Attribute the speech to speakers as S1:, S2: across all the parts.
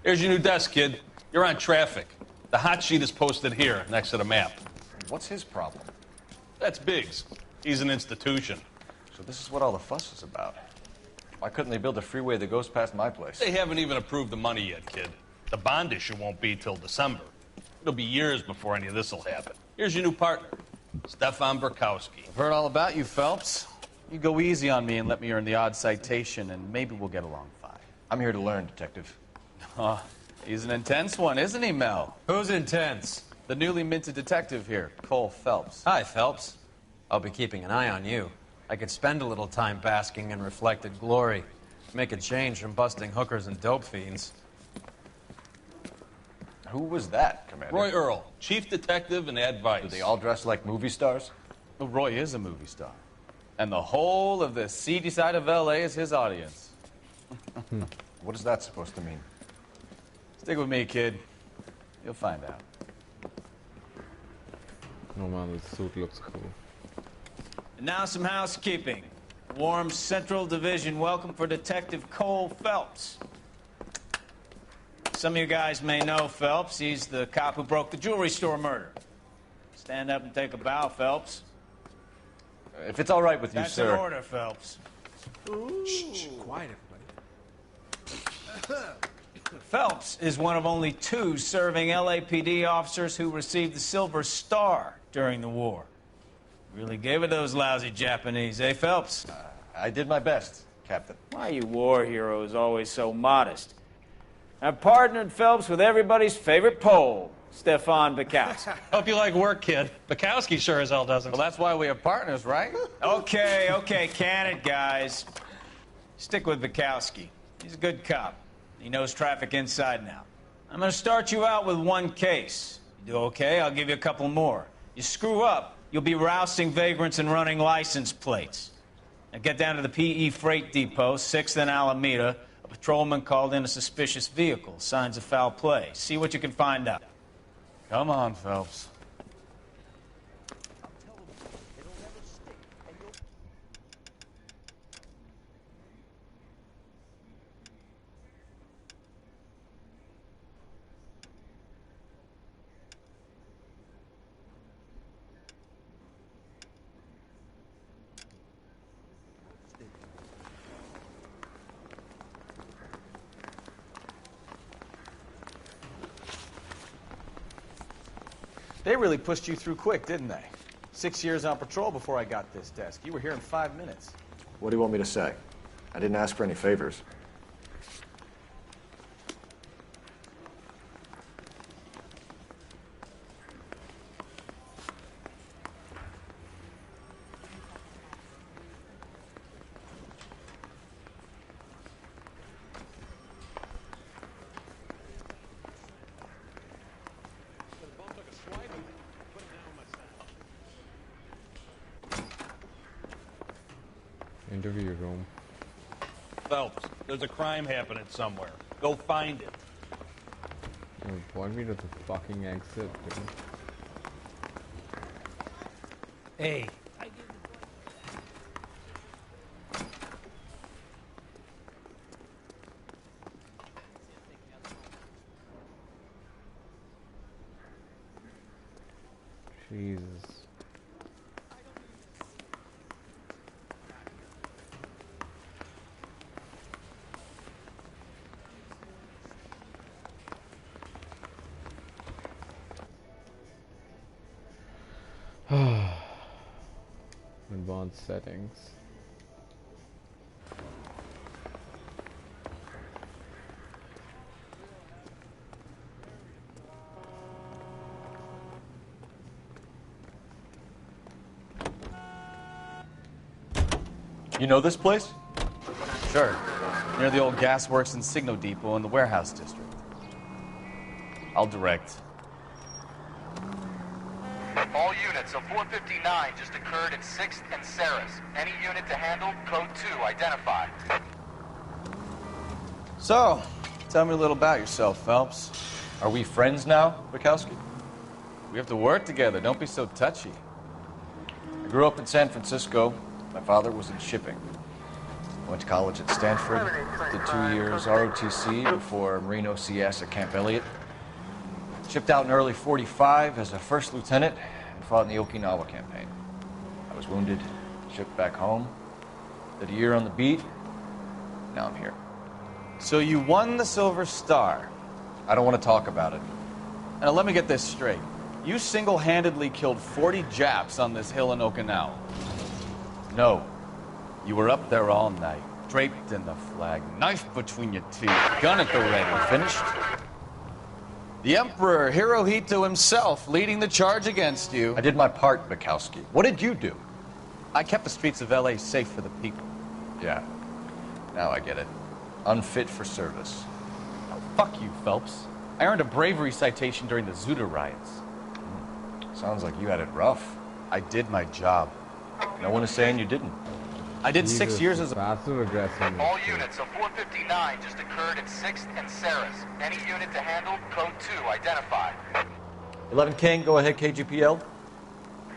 S1: Here's your new desk, kid. You're on traffic. The hot sheet is posted here, next to the map.
S2: What's his problem?
S1: That's Biggs. He's an institution.
S2: So this is what all the fuss is about. Why couldn't they build a freeway that goes past my place?
S1: They haven't even approved the money yet, kid. The bond issue won't be till December. It'll be years before any of this will happen. Here's your new partner, Stefan Burkowski.
S3: I've heard all about you, Phelps. You go easy on me and let me earn the odd citation, and maybe we'll get along fine.
S2: I'm here to learn, Detective.
S3: He's an intense one, isn't he, Mel?
S4: Who's intense?
S3: The newly minted detective here, Cole Phelps.
S4: Hi, Phelps. I'll be keeping an eye on you. I could spend a little time basking in reflected glory. Make a change from busting hookers and dope fiends.
S2: Who was that, Commander?
S1: Roy Earl, chief detective and advice.
S2: Do they all dress like movie stars?
S3: Well, Roy is a movie star. And the whole of the seedy side of L.A. is his audience.
S2: What is that supposed to mean?
S3: Stick with me, kid. You'll find out.
S5: Oh man, this suit looks cool.
S6: And now some housekeeping. Warm Central Division welcome for Detective Cole Phelps. Some of you guys may know Phelps. He's the cop who broke the jewelry store murder. Stand up and take a bow, Phelps.
S2: If it's all right with you,
S6: That's
S2: sir.
S6: an order, Phelps.
S4: Shh, quiet, everybody.
S6: Phelps is one of only 2 serving LAPD officers who received the Silver Star during the war. Really gave it those lousy Japanese, eh, Phelps?
S2: I did my best, Captain.
S6: Why are you war heroes always so modest? I've partnered Phelps with everybody's favorite Pole, Stefan Burkowski.
S7: Hope you like work, kid. Bukowski sure as hell doesn't.
S3: Well, that's why we have partners, right?
S6: Okay, can it, guys. Stick with Bukowski. He's a good cop. He knows traffic inside and out. I'm going to start you out with 1 case. You do okay, I'll give you a couple more. You screw up, you'll be rousting vagrants and running license plates. Now get down to the PE Freight Depot, 6th and Alameda. A patrolman called in a suspicious vehicle. Signs of foul play. See what you can find out.
S3: Come on, Phelps. They really pushed you through quick, didn't they? 6 years on patrol before I got this desk. You were here in 5 minutes.
S2: What do you want me to say? I didn't ask for any favors.
S5: Interview room.
S1: Phelps, there's a crime happening somewhere. Go find it.
S5: Point me to the fucking exit, dude.
S7: Hey.
S5: Jesus. Advanced settings.
S2: You know this place?
S3: Sure. Near the old gasworks and Signal Depot in the warehouse district. I'll direct.
S8: All units, a 459 just occurred at 6th and Saris. Any unit to handle, code 2, identify.
S3: So, tell me a little about yourself, Phelps.
S2: Are we friends now, Bukowski?
S3: We have to work together. Don't be so touchy.
S2: I grew up in San Francisco. My father was in shipping. Went to college at Stanford, did 2 years ROTC before Marine OCS at Camp Elliott. Shipped out in early '45 as a first lieutenant and fought in the Okinawa campaign. I was wounded, shipped back home, did a year on the beat, now I'm here.
S3: So you won the Silver Star.
S2: I don't want to talk about it.
S3: Now let me get this straight. You single-handedly killed 40 Japs on this hill in Okinawa.
S2: No.
S3: You were up there all night, draped in the flag, knife between your teeth, gun at the ready.
S2: Finished?
S3: The Emperor Hirohito himself leading the charge against you.
S2: I did my part, Bukowski. What did you do?
S3: I kept the streets of L.A. safe for the people.
S2: Yeah. Now I get it. Unfit for service.
S3: Oh, fuck you, Phelps. I earned a bravery citation during the Zuda riots.
S2: Sounds like you had it rough.
S3: I did my job.
S2: No one is saying you didn't.
S3: I did 6
S5: Jesus,
S3: years as a...
S5: passive aggressive.
S8: All units, a 459 just occurred at 6th and Saris. Any unit to handle, code 2 identified.
S2: 11 King, go ahead, KGPL.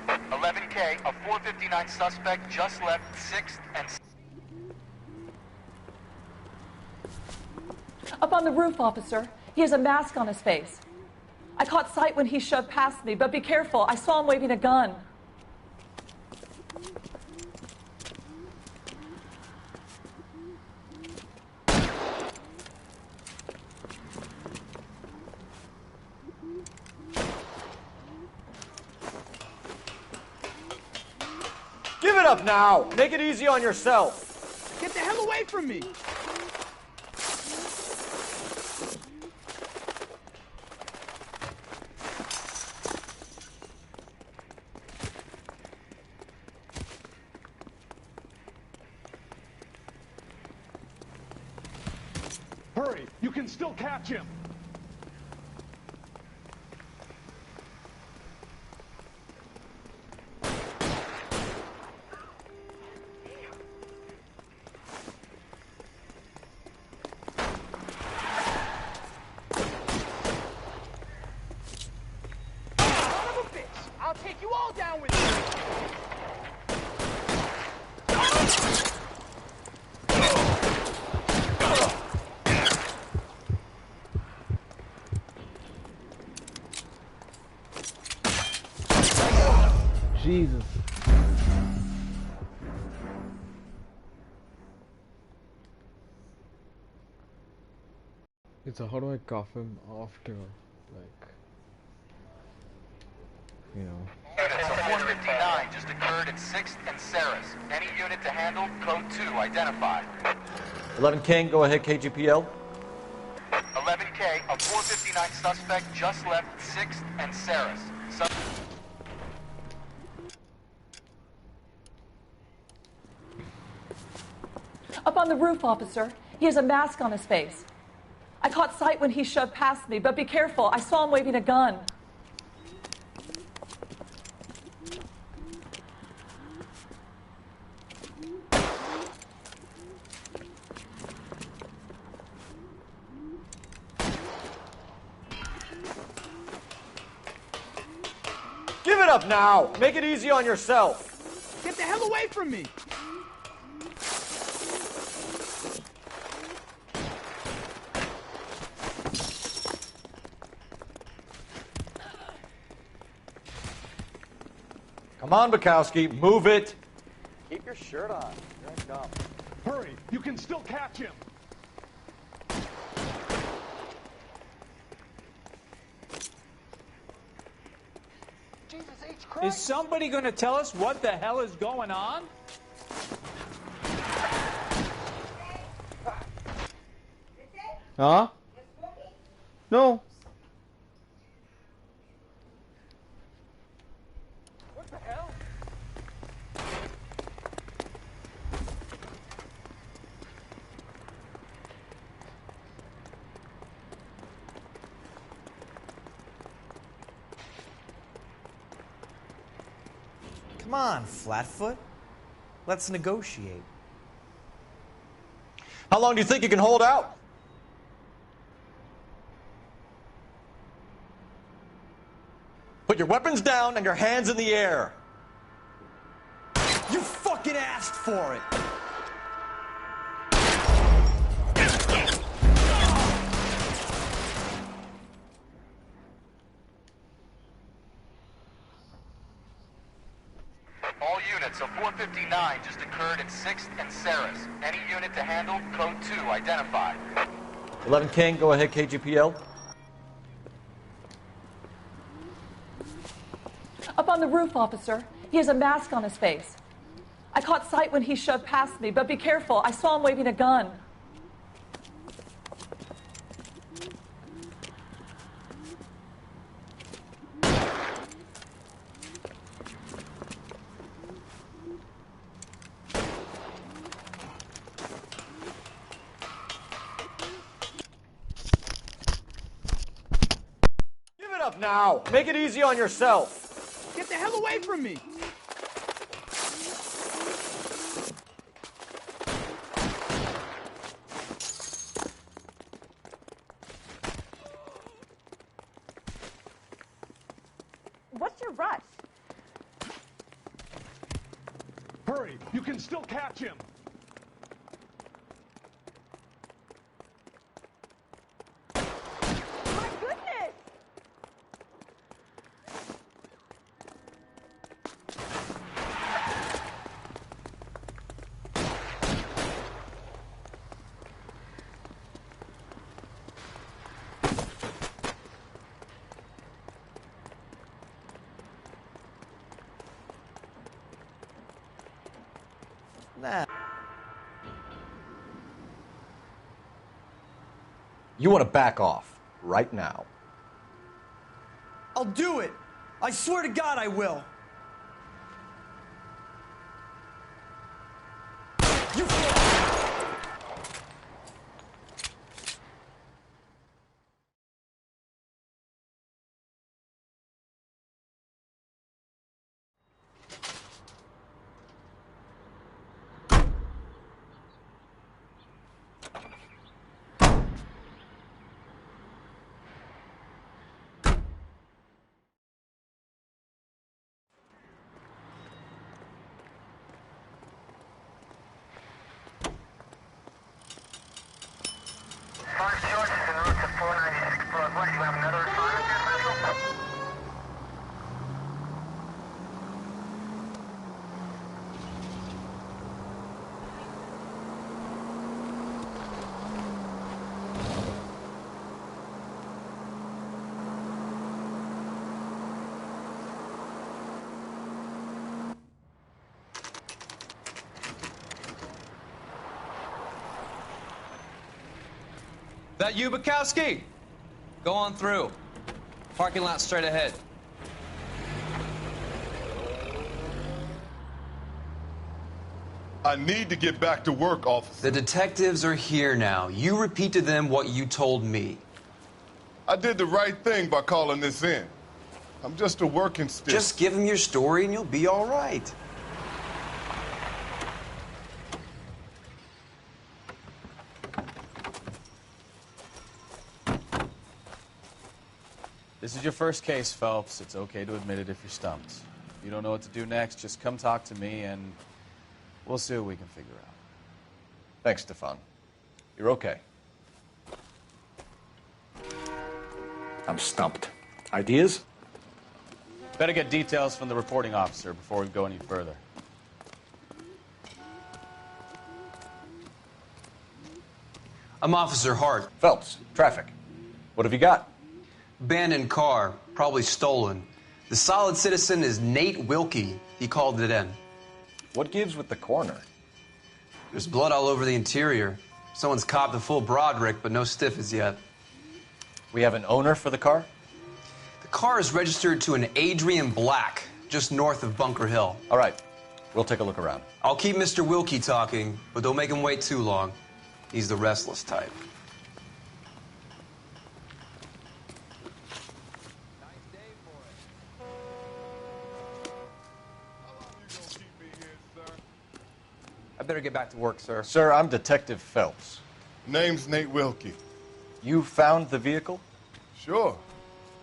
S8: 11K, a 459 suspect just left 6th and...
S9: Up on the roof, officer. He has a mask on his face. I caught sight when he shoved past me, but be careful. I saw him waving a gun.
S2: Give it up now! Make it easy on yourself!
S10: Get the hell away from me! Hurry! You can still catch him! I'll take you all down with
S5: Jesus. So how do I cuff him after, like, you know?
S8: Units, a 459 just occurred at 6th and Saris. Any unit to handle, code 2 identified.
S2: 11 King, go ahead, KGPL.
S8: 11K, a 459 suspect just left 6th and Saris.
S9: Up on the roof, officer. He has a mask on his face. I caught sight when he shoved past me, but be careful. I saw him waving a gun.
S2: Give it up now! Make it easy on yourself!
S10: Get the hell away from me!
S2: Come on, Bukowski, move it! Keep your shirt on. You're dumb.
S10: Hurry! You can still catch him!
S6: Is somebody going to tell us what the hell is going on?
S5: Huh? No.
S10: What the hell?
S11: Come on, Flatfoot. Let's negotiate.
S2: How long do you think you can hold out? Put your weapons down and your hands in the air.
S11: You fucking asked for it!
S8: units, a 459 just occurred in 6th and Saris. Any unit to handle, code 2 identified.
S2: 11 King, go ahead, KGPL.
S9: Up on the roof, officer. He has a mask on his face. I caught sight when he shoved past me, but be careful. I saw him waving a gun.
S2: Give it up now. Make it easy on yourself.
S10: Get the hell away from me!
S9: What's your rush?
S10: Hurry, you can still catch him!
S9: My goodness!
S11: Nah.
S2: You want to back off right now.
S11: I'll do it! I swear to God I will! You
S8: First George is en route to 496 Broadway. You have another assignment there, Central?
S4: That you, Bukowski? Go on through. Parking lot straight ahead.
S12: I need to get back to work, officer.
S13: The detectives are here now. You repeat to them what you told me.
S12: I did the right thing by calling this in. I'm just a working stiff.
S13: Just give them your story and you'll be all right.
S3: This is your first case, Phelps. It's okay to admit it if you're stumped. If you don't know what to do next, just come talk to me and we'll see what we can figure out.
S2: Thanks, Stefan. You're okay. I'm stumped. Ideas?
S3: Better get details from the reporting officer before we go any further.
S13: I'm Officer Hart.
S2: Phelps, traffic. What have you got?
S13: Abandoned car, probably stolen. The solid citizen is Nate Wilkie. He called it in.
S2: What gives with the corner?
S13: There's blood all over the interior. Someone's copped a full Broderick, but no stiff as yet.
S2: We have an owner for the car?
S13: The car is registered to an Adrian Black, just north of Bunker Hill.
S2: All right. We'll take a look around.
S13: I'll keep Mr. Wilkie talking, but don't make him wait too long. He's the restless type. I better get back to work, sir.
S2: Sir, I'm Detective Phelps.
S12: Name's Nate Wilkie.
S2: You found the vehicle?
S12: Sure.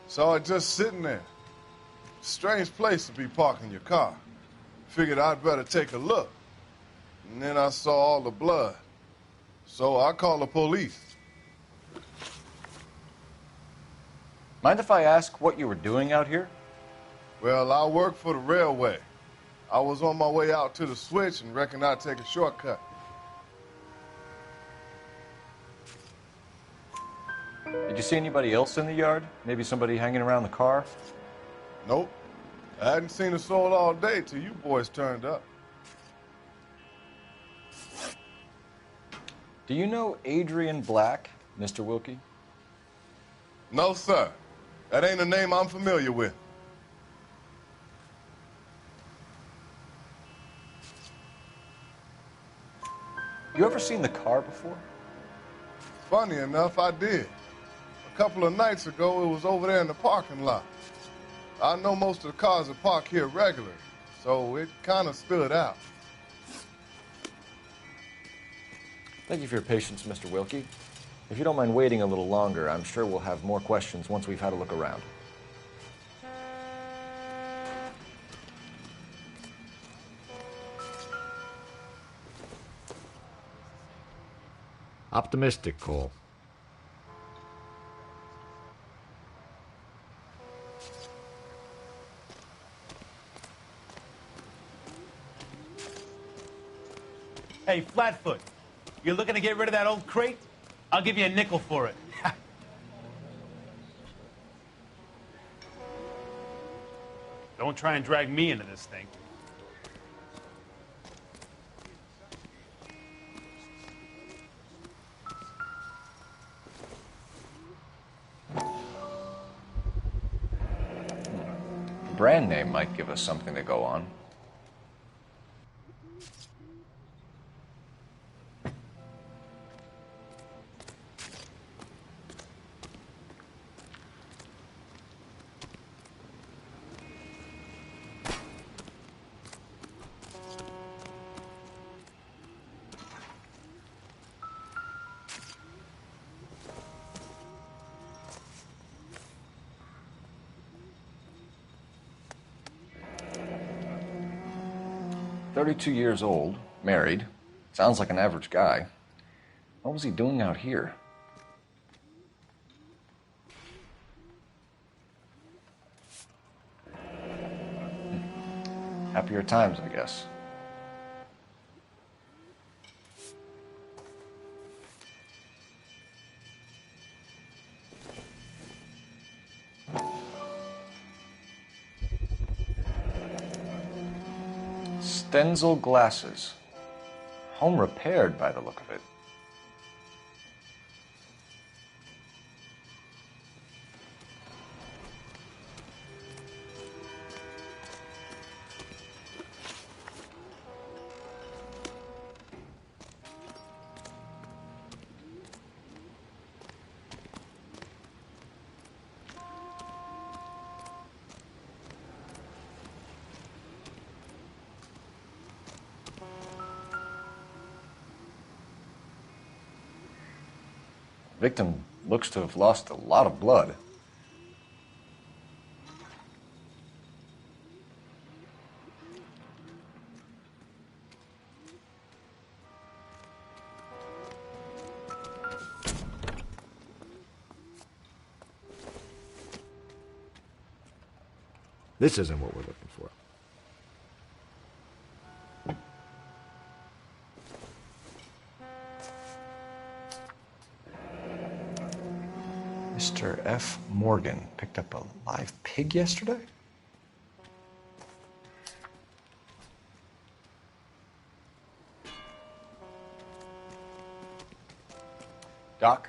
S12: Saw it just sitting there. Strange place to be parking your car. Figured I'd better take a look. And then I saw all the blood. So I called the police.
S2: Mind if I ask what you were doing out here?
S12: Well, I work for the railway. I was on my way out to the switch and reckoned I'd take a shortcut.
S2: Did you see anybody else in the yard? Maybe somebody hanging around the car?
S12: Nope. I hadn't seen a soul all day till you boys turned up.
S2: Do you know Adrian Black, Mr. Wilkie?
S12: No, sir. That ain't a name I'm familiar with.
S2: You ever seen the car before?
S12: Funny enough, I did. A couple of nights ago, it was over there in the parking lot. I know most of the cars are parked here regularly, so it kind of stood out.
S2: Thank you for your patience, Mr. Wilkie. If you don't mind waiting a little longer, I'm sure we'll have more questions once we've had a look around.
S14: Optimistic, Cole.
S6: Hey, Flatfoot, you're looking to get rid of that old crate? I'll give you a nickel for it.
S1: Don't try and drag me into this thing.
S2: Brand name might give us something to go on. "32 years old, married. Sounds like an average guy. What was he doing out here?" Happier times, I guess. Stenzel glasses. Home repaired by the look of it. Victim looks to have lost a lot of blood.
S14: This isn't what we're looking for.
S2: Mr. F. Morgan picked up a live pig yesterday? Doc?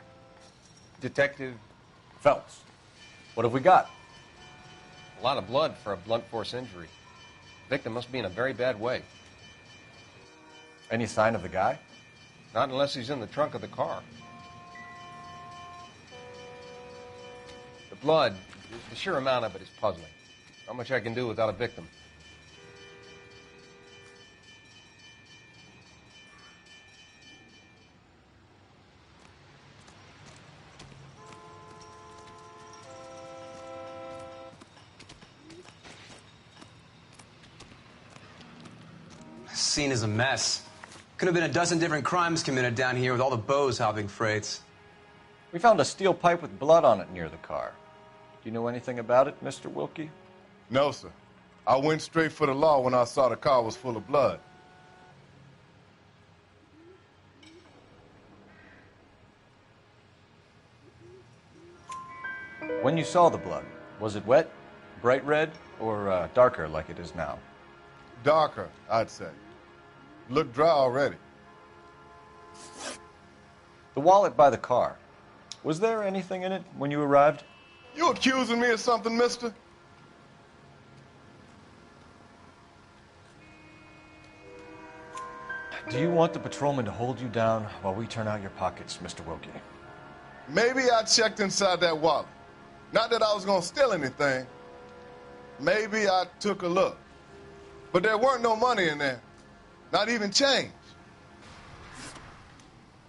S15: Detective
S2: Phelps. What have we got?
S15: A lot of blood for a blunt force injury. Victim must be in a very bad way.
S2: Any sign of the guy?
S15: Not unless he's in the trunk of the car. The blood, the sheer amount of it is puzzling. Not much I can do without a victim.
S13: This scene is a mess. Could have been a dozen different crimes committed down here with all the bows hopping freights.
S2: We found a steel pipe with blood on it near the car. Do you know anything about it, Mr. Wilkie?
S12: No, sir. I went straight for the law when I saw the car was full of blood.
S2: When you saw the blood, was it wet, bright red, or darker like it is now?
S12: Darker, I'd say. Looked dry already.
S2: The wallet by the car, was there anything in it when you arrived?
S12: You accusing me of something, mister?
S2: Do you want the patrolman to hold you down while we turn out your pockets, Mr. Wilkie?
S12: Maybe I checked inside that wallet. Not that I was going to steal anything. Maybe I took a look. But there weren't no money in there. Not even change.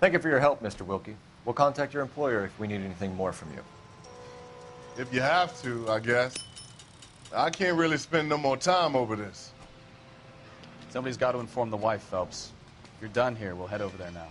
S2: Thank you for your help, Mr. Wilkie. We'll contact your employer if we need anything more from you.
S12: If you have to, I guess. I can't really spend no more time over this.
S3: Somebody's got to inform the wife, Phelps. If you're done here, we'll head over there now.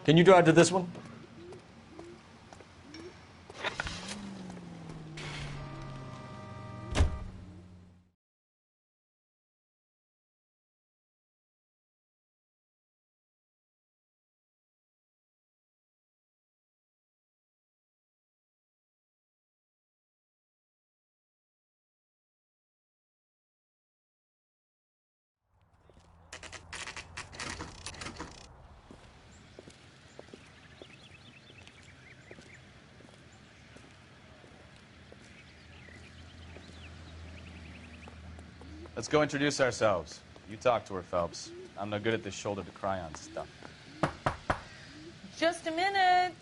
S2: Can you drive to this one?
S3: Let's go introduce ourselves. You talk to her, Phelps. I'm no good at this shoulder to cry on stuff.
S16: Just a minute.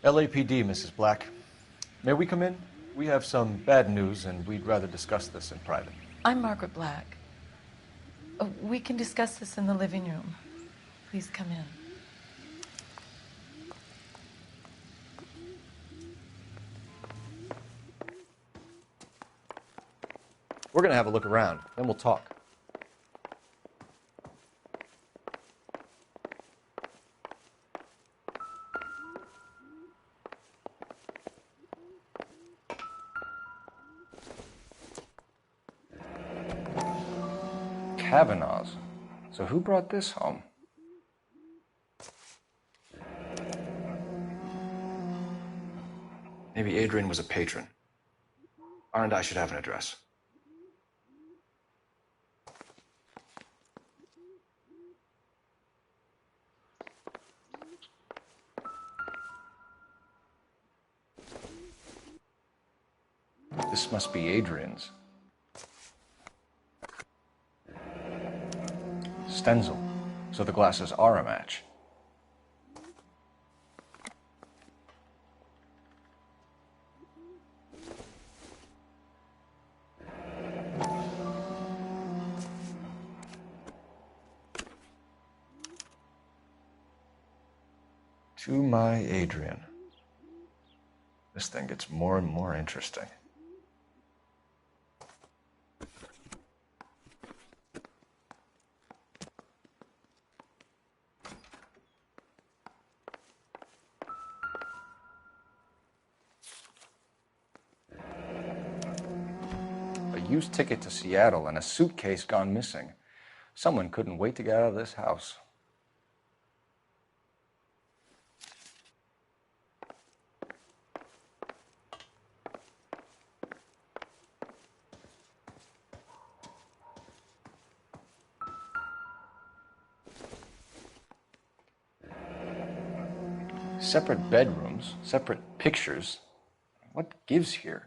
S2: LAPD, Mrs. Black. May we come in? We have some bad news, and we'd rather discuss this in private.
S16: I'm Margaret Black. We can discuss this in the living room. Please come in.
S2: We're going to have a look around, then we'll talk. Kavanaugh's. So who brought this home? Maybe Adrian was a patron. R&I should have an address. This must be Adrian's. Stenzel. So the glasses are a match. To my Adrian. This thing gets more and more interesting. A used ticket to Seattle and a suitcase gone missing. Someone couldn't wait to get out of this house. Separate bedrooms, separate pictures. What gives here?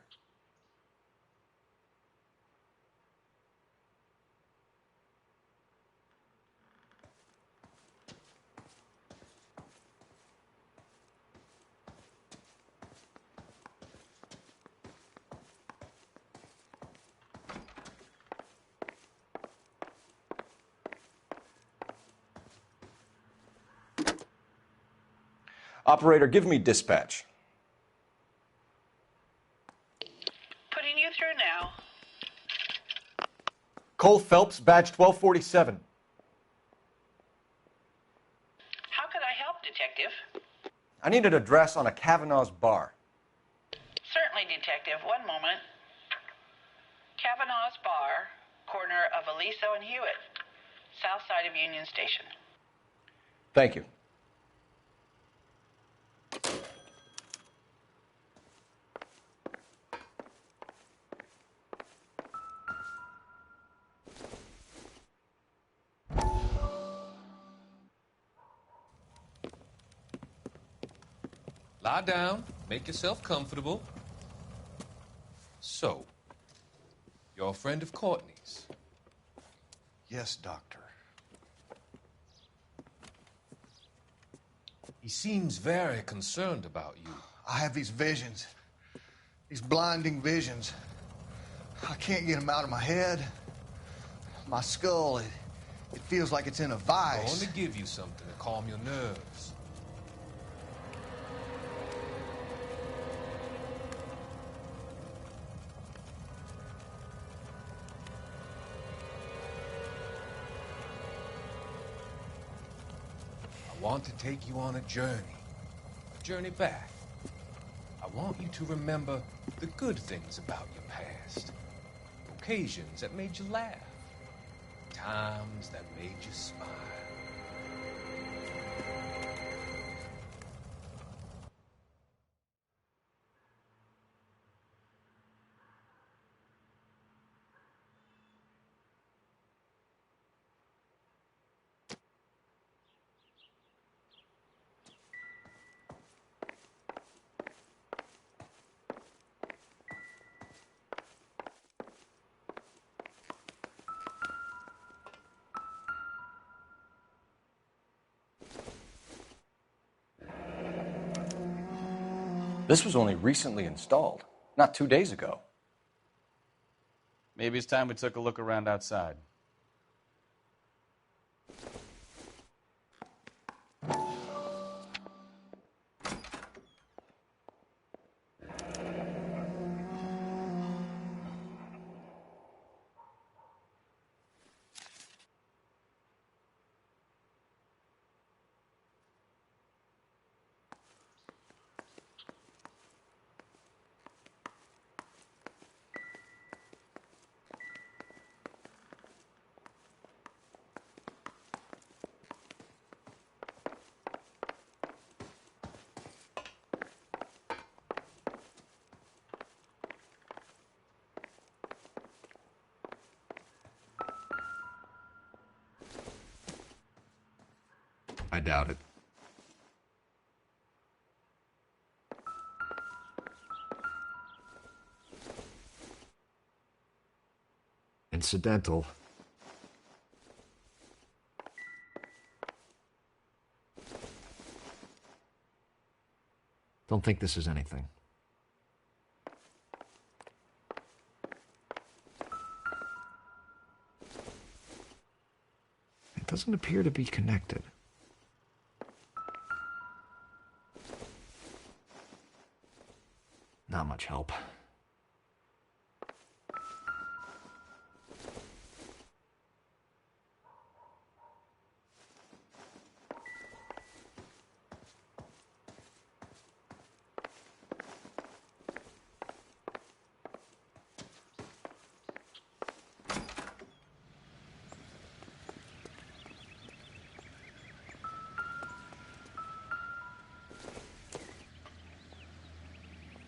S2: Operator, give me dispatch.
S17: Putting you through now.
S2: Cole Phelps, badge 1247.
S17: How could I help, Detective?
S2: I need an address on a Kavanaugh's bar.
S17: Certainly, Detective. One moment. Kavanaugh's Bar, corner of Aliso and Hewitt, south side of Union Station.
S2: Thank you.
S18: Lie down, make yourself comfortable. So, you're a friend of Courtney's?
S19: Yes, Doctor.
S18: He seems very concerned about you.
S19: I have these visions. These blinding visions. I can't get them out of my head. My skull, it feels like it's in a vice.
S18: I want to give you something to calm your nerves. I want to take you on a journey back. I want you to remember the good things about your past, occasions that made you laugh, times that made you smile.
S2: This was only recently installed, not 2 days ago.
S3: Maybe it's time we took a look around outside.
S14: I doubt it. Incidental. Don't think this is anything. It doesn't appear to be connected. Not much help.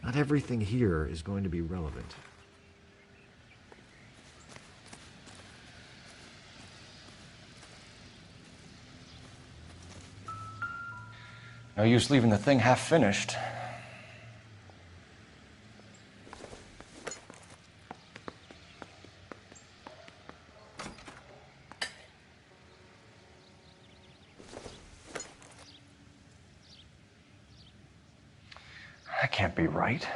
S14: Not everything here is going to be relevant.
S2: No use leaving the thing half finished. That can't be right.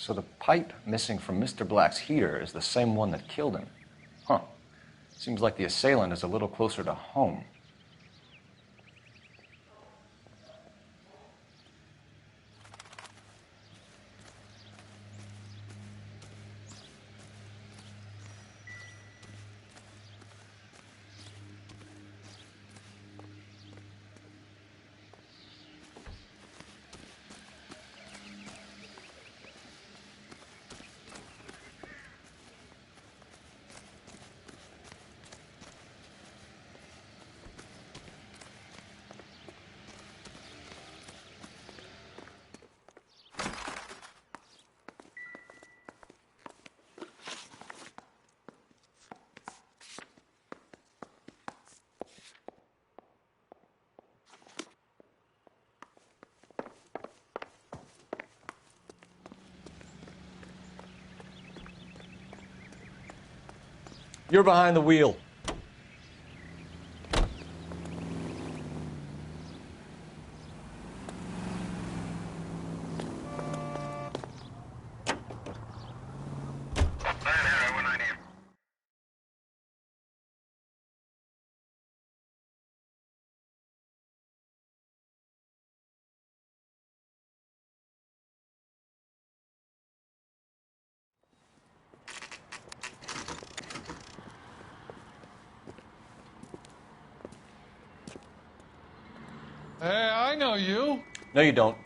S2: So the pipe missing from Mr. Black's heater is the same one that killed him. Huh. Seems like the assailant is a little closer to home. You're behind the wheel.
S20: Hey, I know you.
S2: No, you don't.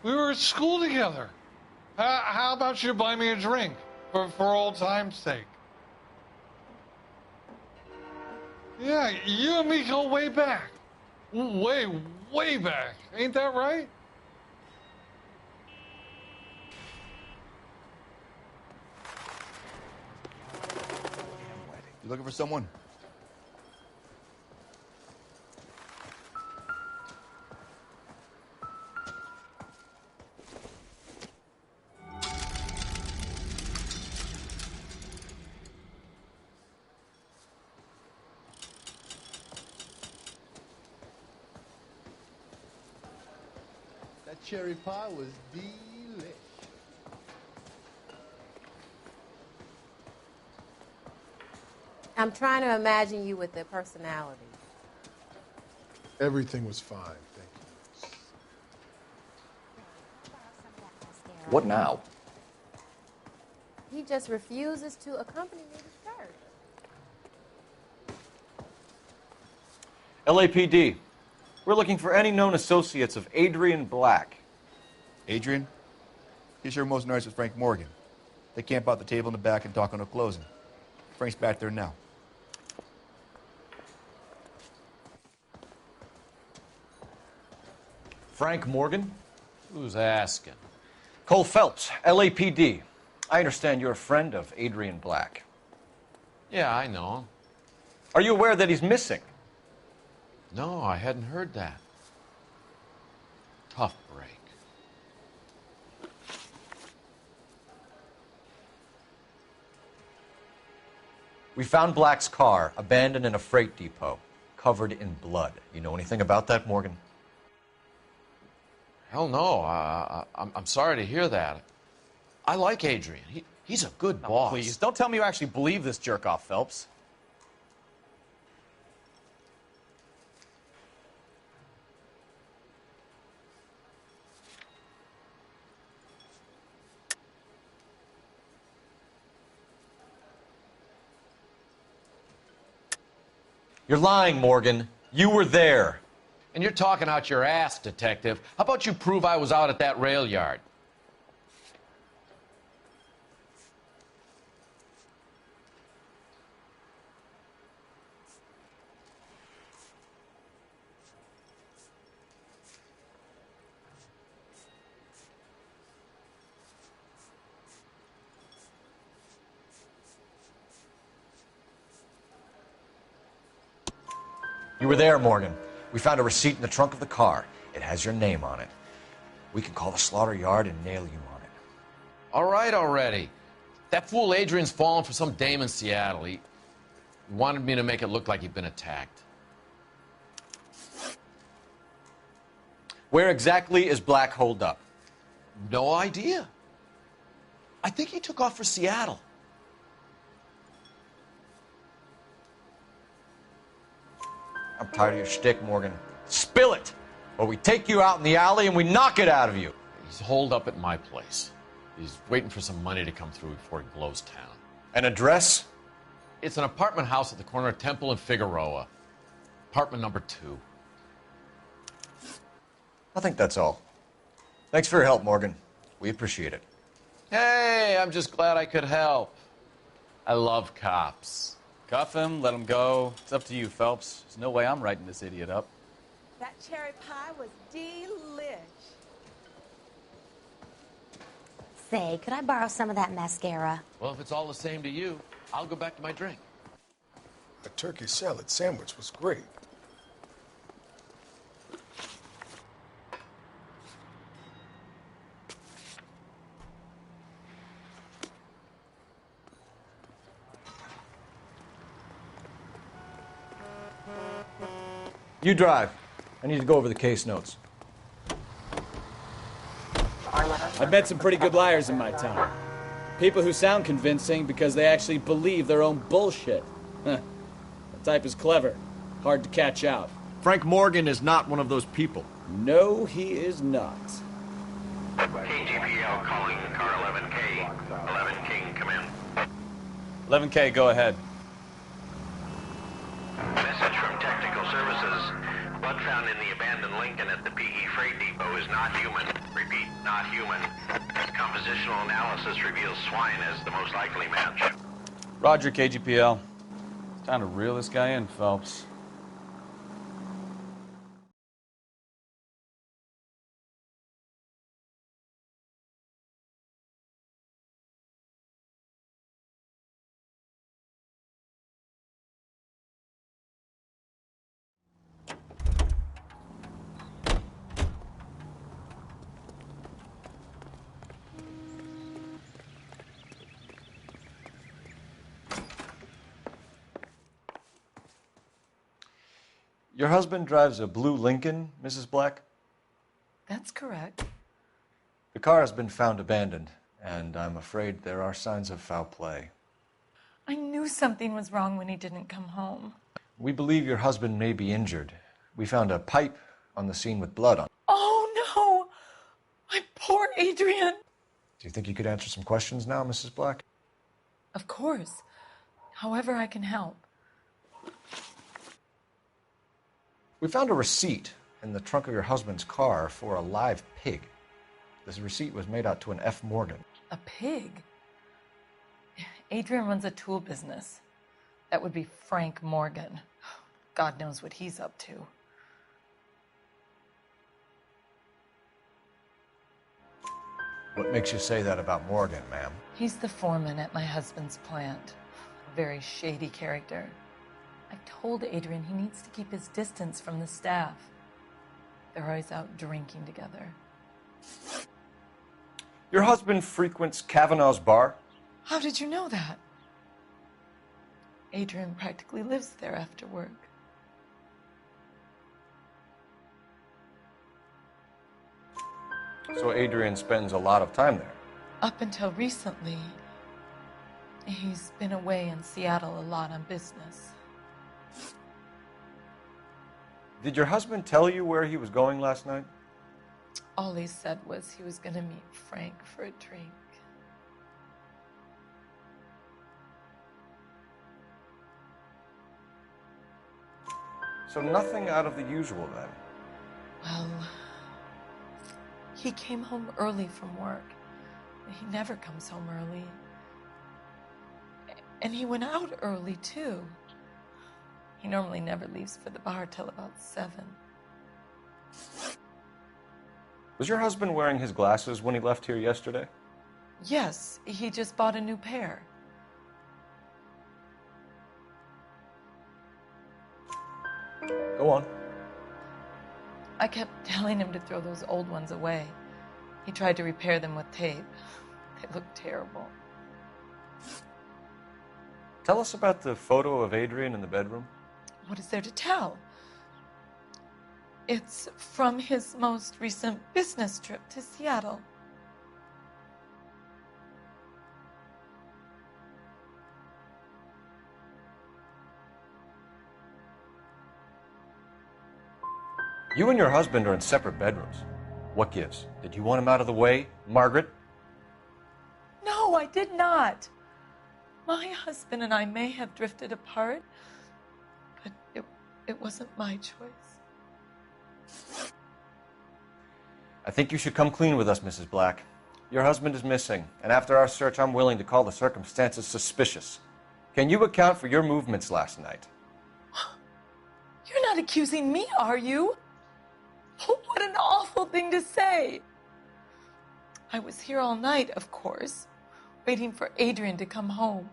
S20: We were at school together. How about you buy me a drink for old time's sake? Yeah, you and me go way back. Way back. Ain't that right?
S21: You looking for someone?
S19: That cherry pie was delish.
S22: I'm trying to imagine you with the personality.
S23: Everything was fine, thank you.
S2: What now?
S22: He just refuses to accompany me to church.
S2: LAPD. We're looking for any known associates of Adrian Black.
S21: Adrian? He's here most nights with Frank Morgan. They camp out the table in the back and talk on a closing. Frank's back there now.
S2: Frank Morgan?
S4: Who's asking?
S2: Cole Phelps, LAPD. I understand you're a friend of Adrian Black.
S4: Yeah, I know him.
S2: Are you aware that he's missing?
S4: No, I hadn't heard that. Tough break.
S2: We found Black's car abandoned in a freight depot, covered in blood. You know anything about that, Morgan?
S4: Hell no. I'm sorry to hear that. I like Adrian. He's a good boss.
S2: Please, don't tell me you actually believe this jerk-off, Phelps. You're lying, Morgan. You were there.
S4: And you're talking out your ass, detective. How about you prove I was out at that rail yard?
S2: You were there, Morgan. We found a receipt in the trunk of the car. It has your name on it. We can call the slaughter yard and nail you on it.
S4: All right already. That fool Adrian's fallen for some dame in Seattle. He wanted me to make it look like he'd been attacked.
S2: Where exactly is Black holed up?
S5: No idea. I think he took off for Seattle.
S2: I'm tired of your shtick, Morgan. Spill it, or we take you out in the alley and we knock it out of you.
S5: He's holed up at my place. He's waiting for some money to come through before he blows town.
S2: An address?
S5: It's an apartment house at the corner of Temple and Figueroa. Apartment number 2.
S2: I think that's all. Thanks for your help, Morgan. We appreciate it.
S3: Hey, I'm just glad I could help. I love cops. Cuff him, let him go. It's up to you, Phelps. There's no way I'm writing this idiot up.
S22: That cherry pie was delish.
S7: Say, could I borrow some of that mascara?
S5: Well, if it's all the same to you, I'll go back to my drink.
S23: The turkey salad sandwich was great.
S2: You drive. I need to go over the case notes.
S10: I've met some pretty good liars in my time. People who sound convincing because they actually believe their own bullshit. That type is clever. Hard to catch out.
S14: Frank Morgan is not one of those people.
S10: No, he is not.
S8: KGPL calling car 11K. 11 King, come in.
S3: 11K, go ahead.
S8: Message from Technical Services. Blood found in the abandoned Lincoln at the PE Freight Depot is not human. Repeat, not human. Compositional analysis reveals swine as the most likely match.
S3: Roger, KGPL. Time to reel this guy in, Phelps.
S2: Your husband drives a blue Lincoln, Mrs. Black?
S16: That's correct.
S2: The car has been found abandoned, and I'm afraid there are signs of foul play.
S16: I knew something was wrong when he didn't come home.
S2: We believe your husband may be injured. We found a pipe on the scene with blood on it.
S16: Oh, no! My poor Adrian!
S2: Do you think you could answer some questions now, Mrs. Black?
S16: Of course. However I can help.
S2: We found a receipt in the trunk of your husband's car for a live pig. This receipt was made out to an F. Morgan.
S16: A pig? Adrian runs a tool business. That would be Frank Morgan. God knows what he's up to.
S2: What makes you say that about Morgan, ma'am?
S16: He's the foreman at my husband's plant. A very shady character. I've told Adrian he needs to keep his distance from the staff. They're always out drinking together.
S2: Your husband frequents Kavanaugh's bar?
S16: How did you know that? Adrian practically lives there after work.
S2: So Adrian spends a lot of time there?
S16: Up until recently, he's been away in Seattle a lot on business.
S2: Did your husband tell you where he was going last night?
S16: All he said was he was going to meet Frank for a drink.
S2: So nothing out of the usual then?
S16: Well, he came home early from work. He never comes home early. And he went out early, too. He normally never leaves for the bar till about 7.
S2: Was your husband wearing his glasses when he left here yesterday?
S16: Yes, he just bought a new pair.
S2: Go on.
S16: I kept telling him to throw those old ones away. He tried to repair them with tape. They look terrible.
S2: Tell us about the photo of Adrian in the bedroom.
S16: What is there to tell? It's from his most recent business trip to Seattle.
S2: You and your husband are in separate bedrooms. What gives? Did you want him out of the way, Margaret?
S16: No, I did not. My husband and I may have drifted apart, but it wasn't my choice.
S2: I think you should come clean with us, Mrs. Black. Your husband is missing, and after our search, I'm willing to call the circumstances suspicious. Can you account for your movements last night?
S16: You're not accusing me, are you? What an awful thing to say. I was here all night, of course, waiting for Adrian to come home.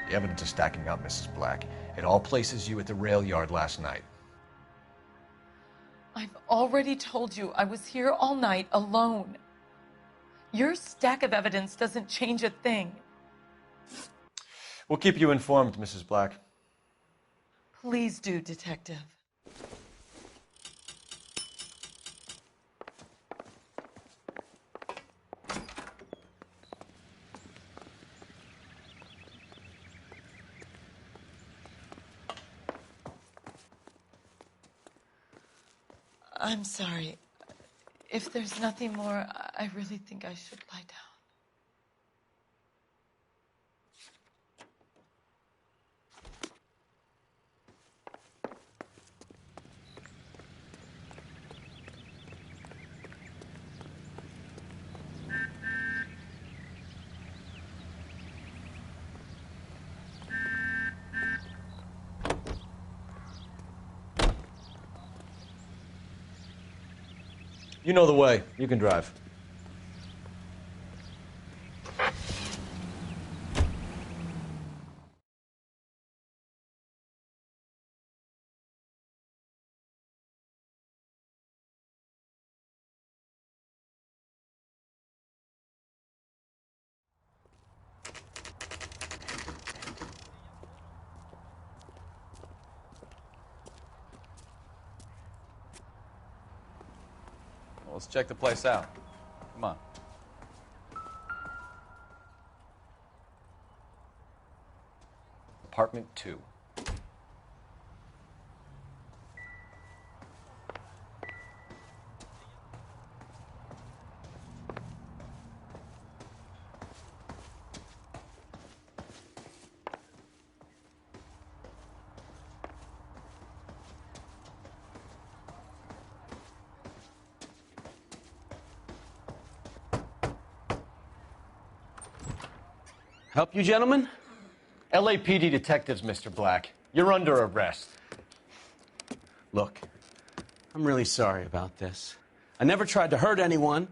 S2: The evidence is stacking up, Mrs. Black. It all places you at the rail yard last night.
S16: I've already told you I was here all night alone. Your stack of evidence doesn't change a thing.
S2: We'll keep you informed, Mrs. Black.
S16: Please do, Detective. I'm sorry. If there's nothing more, I really think I should lie down.
S2: You know the way. You can drive.
S3: Let's check the place out. Come on.
S2: Apartment 2.
S4: Help you, gentlemen?
S2: LAPD detectives, Mr. Black. You're under arrest.
S4: Look, I'm really sorry about this. I never tried to hurt anyone.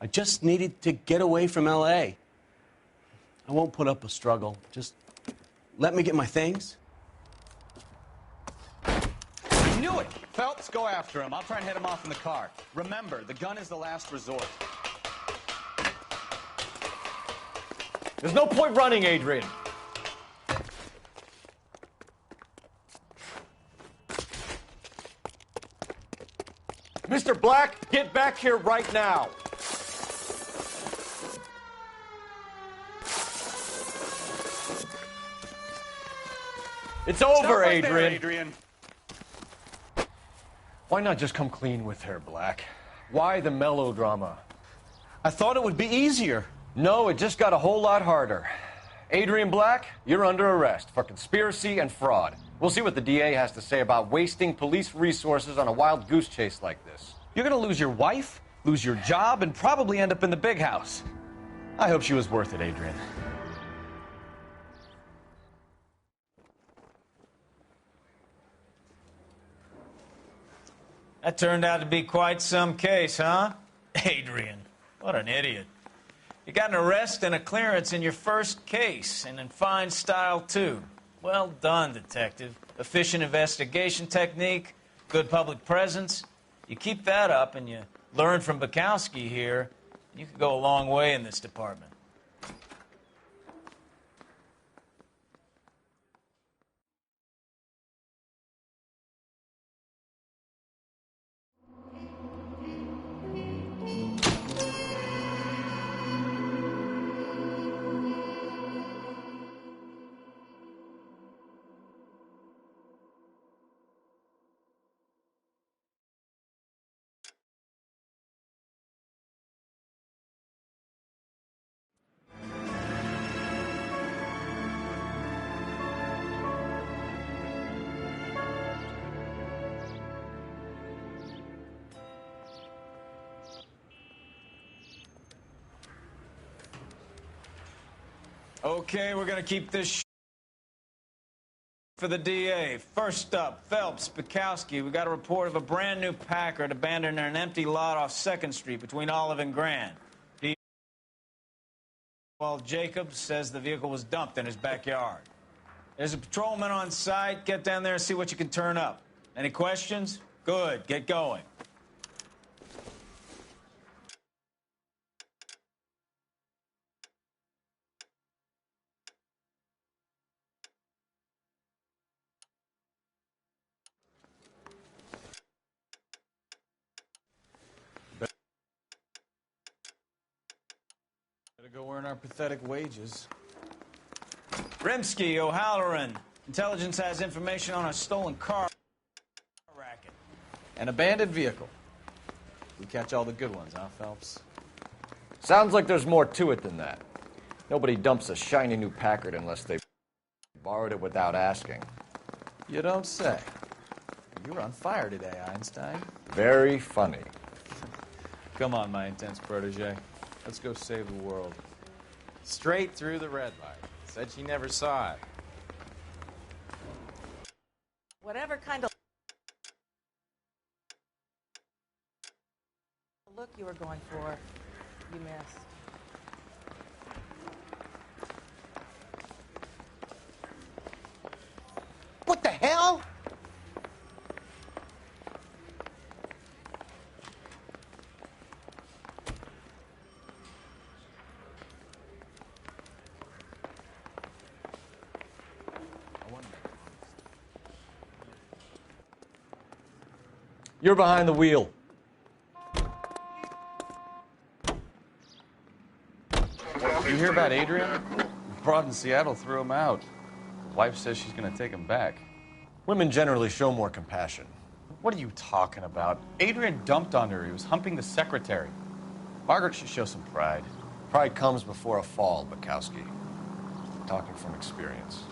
S4: I just needed to get away from L.A. I won't put up a struggle. Just let me get my things.
S3: I knew it! Phelps, go after him. I'll try and head him off in the car. Remember, the gun is the last resort.
S2: There's no point running, Adrian. Mr. Black, get back here right now. It's over,
S3: right there,
S2: Adrian.
S3: Adrian.
S2: Why not just come clean with her, Black? Why the melodrama?
S4: I thought it would be easier.
S2: No, it just got a whole lot harder. Adrian Black, you're under arrest for conspiracy and fraud. We'll see what the DA has to say about wasting police resources on a wild goose chase like this.
S3: You're gonna lose your wife, lose your job, and probably end up in the big house. I hope she was worth it, Adrian.
S6: That turned out to be quite some case, huh? Adrian, what an idiot. You got an arrest and a clearance in your first case, and in fine style, too. Well done, detective. Efficient investigation technique, good public presence. You keep that up, and you Learn from Bukowski here, you could go a long way in this department. Okay, we're gonna keep this for the DA. First up, Phelps, Bukowski. We got a report of a brand new Packard abandoned in an empty lot off 2nd Street between Olive and Grand. Well, Jacobs says the vehicle was dumped in his backyard. There's a patrolman on site. Get down there and see what you can turn up. Any questions? Good, get going.
S3: Better go earn our pathetic wages.
S6: Rimsky, O'Halloran. Intelligence has information on a stolen car racket.
S3: An abandoned vehicle. We catch all the good ones, huh, Phelps?
S2: Sounds like there's more to it than that. Nobody dumps a shiny new Packard unless they borrowed it without asking.
S3: You don't say. You were on fire today, Einstein.
S2: Very funny.
S3: Come on, my intense protege. Let's go save the world.
S1: Straight through the red light. Said she never saw it.
S9: Whatever kind of look you were going for, you missed.
S19: What the hell?
S2: You're behind the wheel.
S3: You hear about Adrian? Broad in Seattle threw him out. His wife says she's going to take him back.
S2: Women generally show more compassion.
S3: What are you talking about? Adrian dumped on her. He was humping the secretary. Margaret should show some pride.
S2: Pride comes before a fall, Bukowski. I'm talking from experience.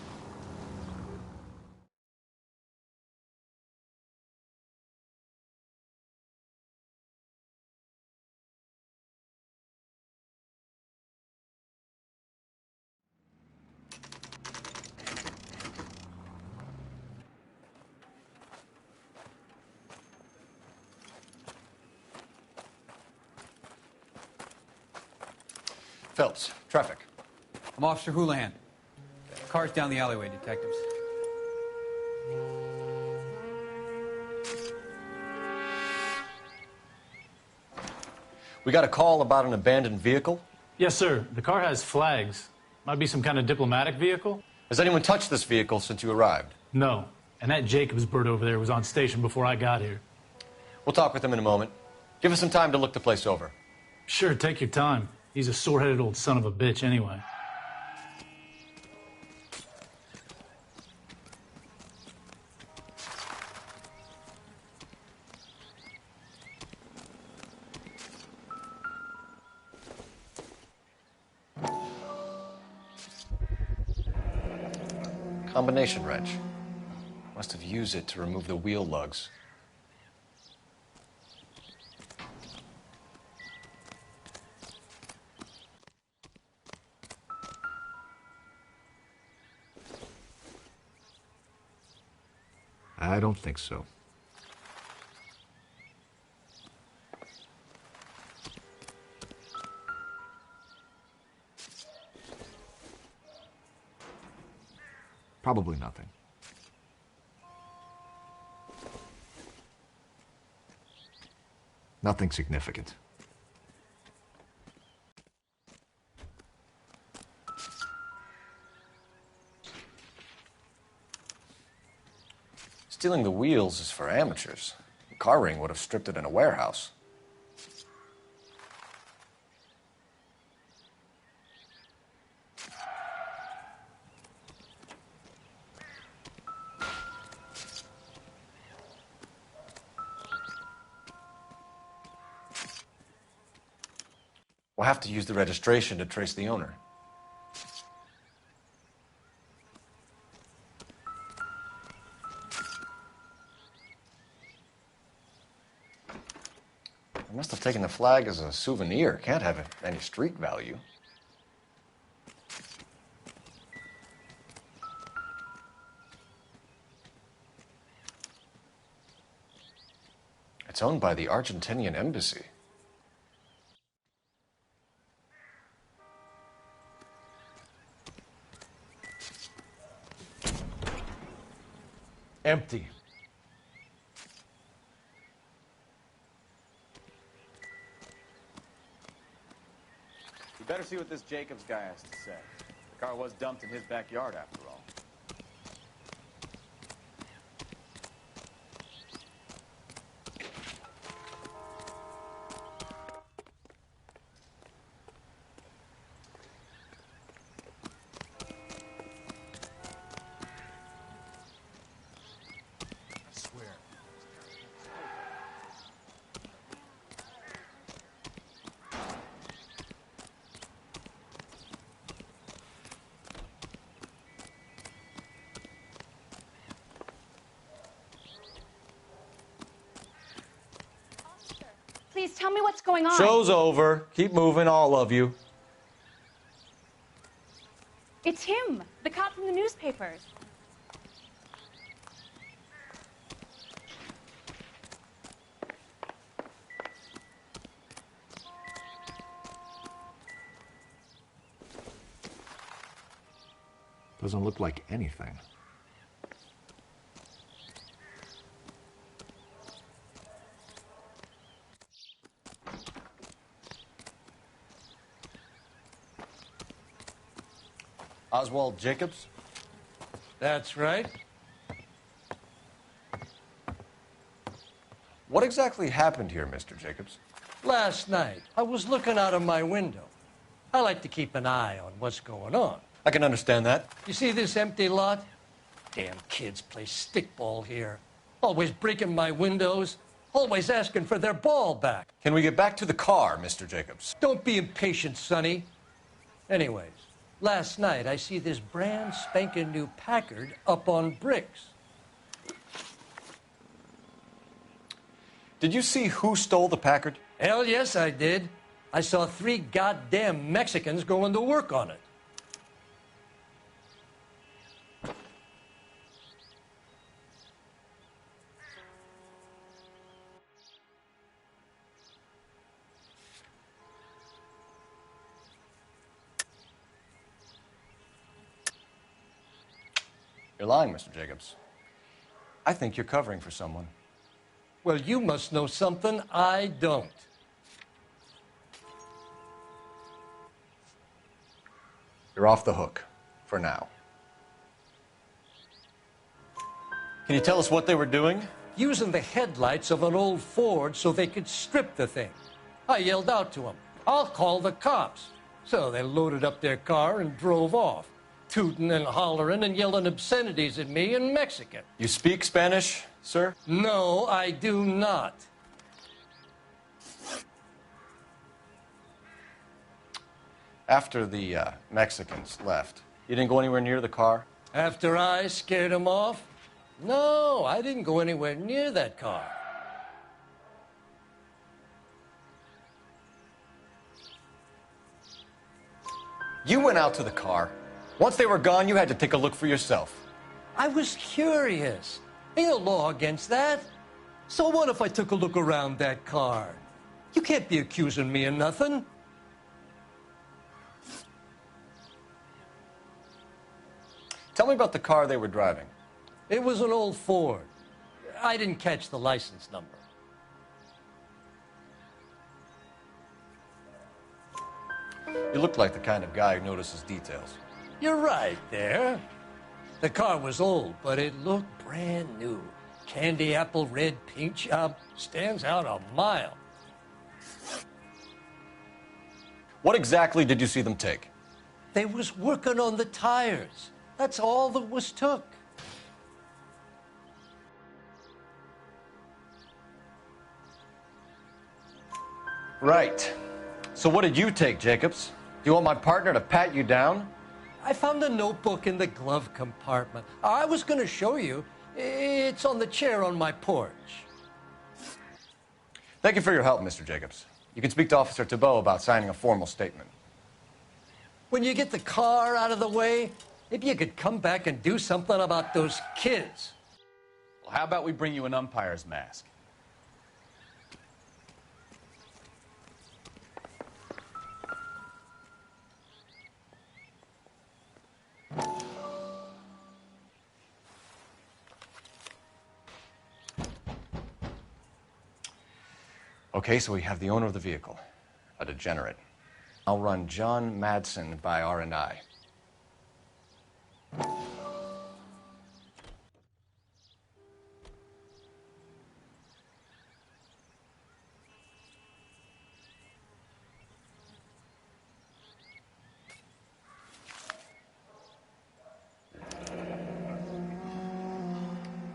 S2: Phelps, traffic.
S11: I'm Officer Houlihan. Car's down the alleyway, detectives.
S2: We got a call about an abandoned vehicle.
S24: Yes, sir. The car has flags. Might be some kind of diplomatic vehicle.
S2: Has anyone touched this vehicle since you arrived?
S24: No. And that Jacobs bird over there was on station before I got here.
S2: We'll talk with him in a moment. Give us some time to look the place over.
S24: Sure, take your time. He's a sore-headed old son of a bitch anyway.
S2: Combination wrench. Must have used it to remove the wheel lugs.
S14: I don't think so. Probably nothing. Nothing significant.
S2: Stealing the wheels is for amateurs. The car ring would have stripped it in a warehouse. We'll have to use the registration to trace the owner. I must have taken the flag as a souvenir. Can't have any street value. It's owned by the Argentinian embassy.
S5: Empty.
S3: You better see what this Jacobs guy has to say. The car was dumped in his backyard, after all.
S12: Please tell me what's going on.
S2: Show's over. Keep moving, all of you.
S12: It's him, the cop from the newspapers.
S14: Doesn't look like anything.
S2: Oswald Jacobs?
S13: That's right.
S2: What exactly happened here, Mr. Jacobs?
S13: Last night, I was looking out of my window. I like to keep an eye on what's going on.
S2: I can understand that.
S13: You see this empty lot? Damn kids play stickball here. Always breaking my windows. Always asking for their ball back.
S2: Can we get back to the car, Mr. Jacobs?
S13: Don't be impatient, Sonny. Anyways, last night I see this brand spanking new Packard up on bricks.
S2: Did you see who stole the Packard?
S13: Hell yes, I did. I saw 3 goddamn Mexicans going to work on it.
S2: You're lying, Mr. Jacobs. I think you're covering for someone.
S13: Well, you must know something I don't.
S2: You're off the hook, for now. Can you tell us what they were doing?
S13: Using the headlights of an old Ford so they could strip the thing. I yelled out to them, "I'll call the cops." So they loaded up their car and drove off, tooting and hollering and yelling obscenities at me in Mexican.
S2: You speak Spanish, sir?
S13: No, I do not.
S2: After the Mexicans left, you didn't go anywhere near the car?
S13: After I scared them off? No, I didn't go anywhere near that car.
S2: You went out to the car. Once they were gone, you had to take a look for yourself.
S13: I was curious. Ain't no law against that. So what if I took a look around that car? You can't be accusing me of nothing.
S2: Tell me about the car they were driving.
S13: It was an old Ford. I didn't catch the license number.
S2: You look like the kind of guy who notices details.
S13: You're right there. The car was old, but it looked brand new. Candy apple red paint job stands out a mile.
S2: What exactly did you see them take?
S13: They was working on the tires. That's all that was took.
S2: Right. So what did you take, Jacobs? Do you want my partner to pat you down?
S13: I found a notebook in the glove compartment. I was going to show you. It's on the chair on my porch.
S2: Thank you for your help, Mr. Jacobs. You can speak to Officer Thibault about signing a formal statement.
S13: When you get the car out of the way, maybe you could come back and do something about those kids.
S3: Well, how about we bring you an umpire's mask?
S2: Okay, so we have the owner of the vehicle, a degenerate. I'll run John Madsen by R&I.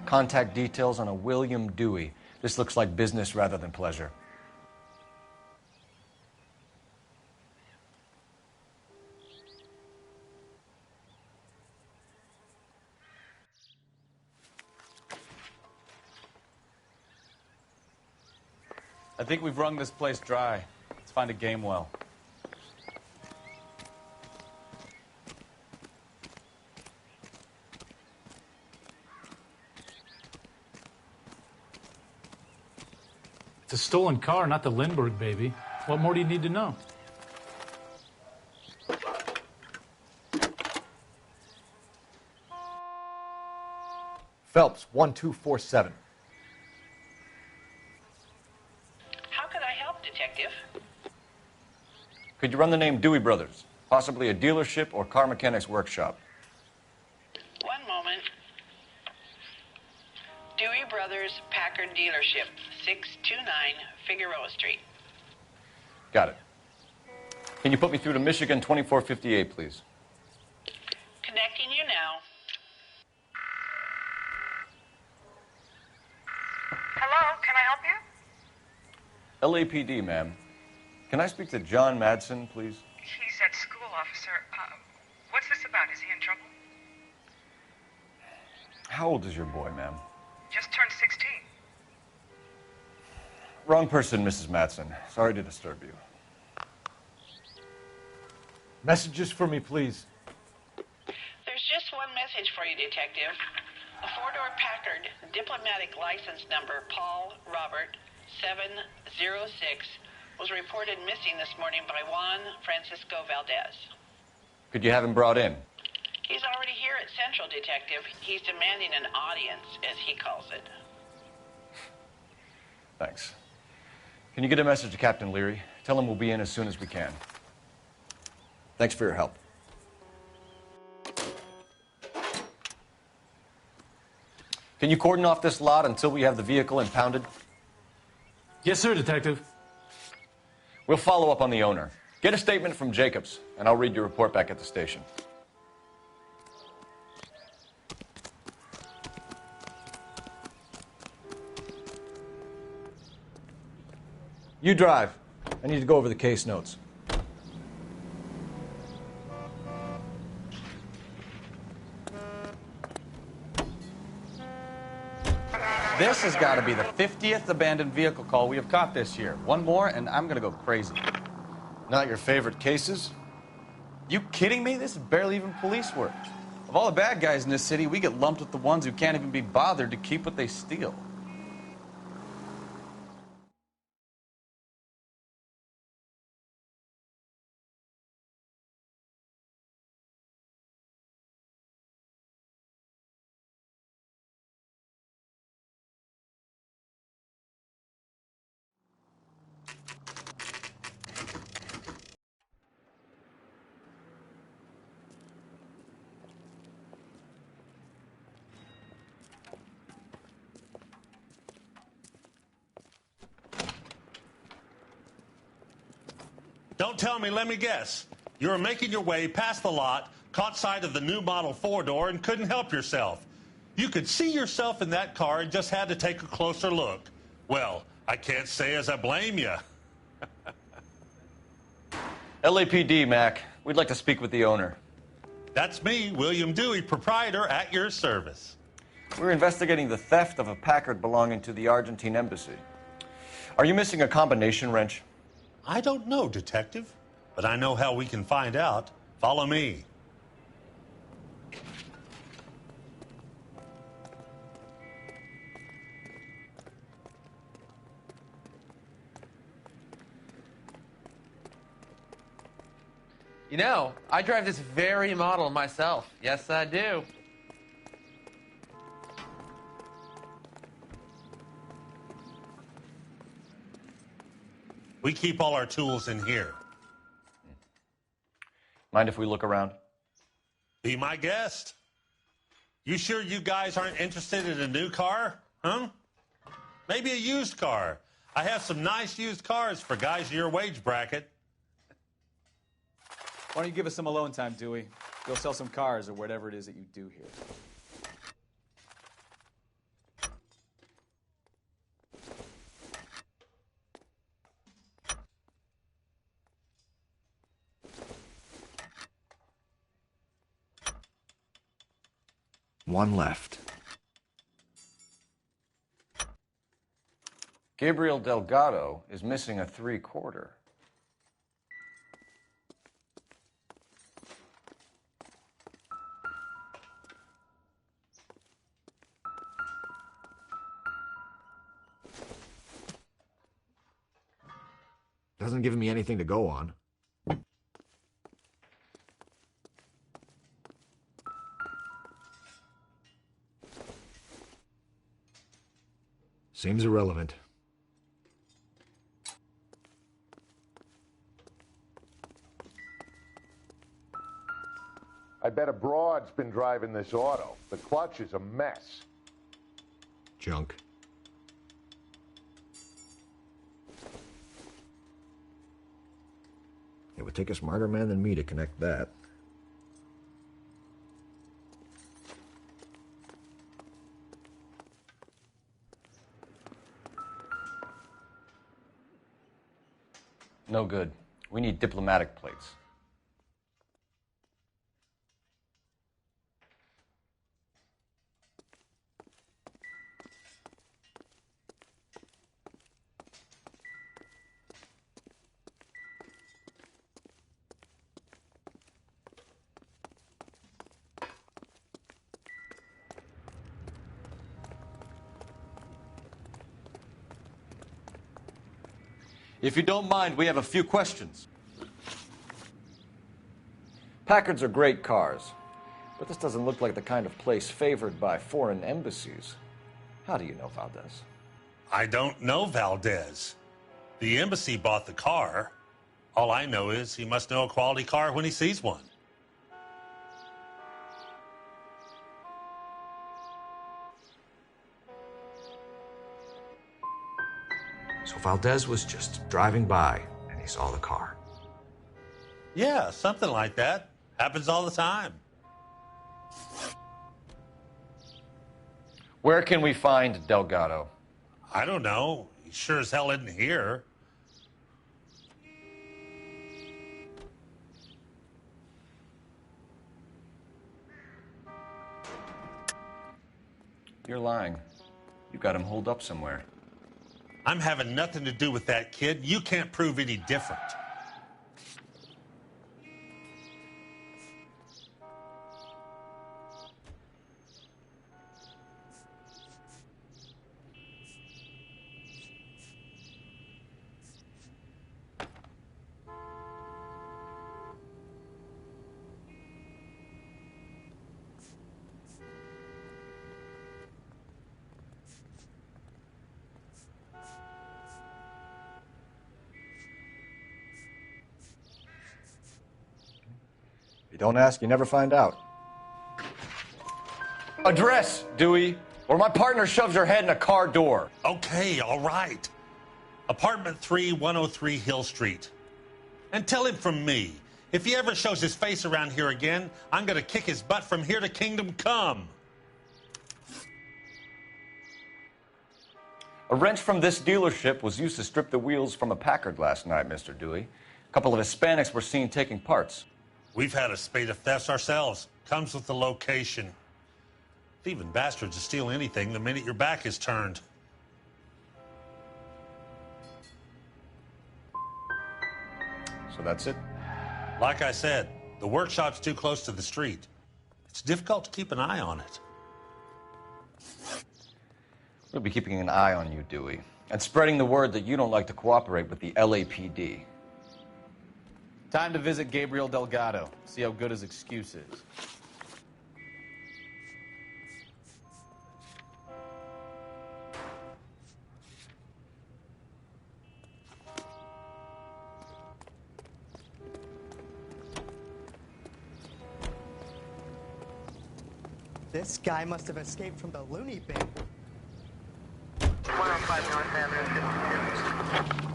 S2: Contact details on a William Dewey. This looks like business rather than pleasure.
S3: I think we've wrung this place dry. Let's find a game well.
S24: It's a stolen car, not the Lindbergh baby. What more do you need to know?
S21: Phelps, 1247.
S15: How can I help, Detective?
S2: Could you run the name Dewey Brothers? Possibly a dealership or car mechanic's workshop.
S15: One moment. Dewey Brothers Packard Dealership, 629 Figueroa Street.
S2: Got it. Can you put me through to Michigan 2458, please?
S15: Connecting you now.
S17: Hello, can I help you?
S2: LAPD, ma'am. Can I speak to John Madsen, please?
S17: He's at school, officer. What's this about? Is he in trouble?
S2: How old is your boy, ma'am?
S17: Just turned 16.
S2: Wrong person, Mrs. Madsen. Sorry to disturb you.
S21: Messages for me, please.
S15: There's just one message for you, Detective. A four-door Packard, diplomatic license number Paul Robert 706, was reported missing this morning by Juan Francisco Valdez.
S2: Could you have him brought in?
S15: He's already here at Central, Detective. He's demanding an audience, as he calls it.
S2: Thanks. Can you get a message to Captain Leary? Tell him we'll be in as soon as we can. Thanks for your help. Can you cordon off this lot until we have the vehicle impounded?
S24: Yes, sir, Detective.
S2: We'll follow up on the owner. Get a statement from Jacobs, and I'll read your report back at the station. You drive. I need to go over the case notes.
S3: This has got to be the 50th abandoned vehicle call we have caught this year. One more, and I'm going to go crazy.
S2: Not your favorite cases?
S3: You kidding me? This is barely even police work. Of all the bad guys in this city, we get lumped with the ones who can't even be bothered to keep what they steal.
S7: Don't tell me, let me guess. You were making your way past the lot, caught sight of the new model four-door, and couldn't help yourself. You could see yourself in that car and just had to take a closer look. Well, I can't say as I blame you.
S2: LAPD, Mac. We'd like to speak with the owner.
S7: That's me, William Dewey, proprietor, at your service.
S2: We're investigating the theft of a Packard belonging to the Argentine embassy. Are you missing a combination wrench?
S7: I don't know, Detective, but I know how we can find out. Follow me.
S5: You know, I drive this very model myself. Yes, I do.
S7: We keep all our tools in here.
S2: Mind if we look around?
S7: Be my guest. You sure you guys aren't interested in a new car? Huh? Maybe a used car. I have some nice used cars for guys in your wage bracket.
S10: Why don't you give us some alone time, Dewey? Go sell some cars or whatever it is that you do here.
S14: One left.
S2: Gabriel Delgado is missing a 3/4.
S14: Doesn't give me anything to go on. Seems irrelevant.
S18: I bet a broad's been driving this auto. The clutch is a mess.
S14: Junk. It would take a smarter man than me to connect that.
S2: No good. We need diplomatic plates. If you don't mind, we have a few questions. Packards are great cars, but this doesn't look like the kind of place favored by foreign embassies. How do you know Valdez?
S7: I don't know Valdez. The embassy bought the car. All I know is he must know a quality car when he sees one.
S14: So Valdez was just driving by, and he saw the car.
S7: Yeah, something like that. Happens all the time.
S2: Where can we find Delgado?
S7: I don't know. He sure as hell isn't here.
S2: You're lying. You got him holed up somewhere.
S7: I'm having nothing to do with that kid. You can't prove any different.
S2: If you don't ask, you never find out. Address, Dewey, or my partner shoves her head in a car door.
S7: Okay, all right. Apartment 3, 103 Hill Street. And tell him from me, if he ever shows his face around here again, I'm going to kick his butt from here to Kingdom Come.
S2: A wrench from this dealership was used to strip the wheels from a Packard last night, Mr. Dewey. A couple of Hispanics were seen taking parts.
S7: We've had a spate of thefts ourselves. Comes with the location. Thieving bastards will steal anything the minute your back is turned.
S2: So that's it?
S7: Like I said, the workshop's too close to the street. It's difficult to keep an eye on it.
S2: We'll be keeping an eye on you, Dewey, and spreading the word that you don't like to cooperate with the LAPD.
S3: Time to visit Gabriel Delgado, see how good his excuse is.
S8: This guy must have escaped from the loony bin.
S15: 105 North Avenue, 52.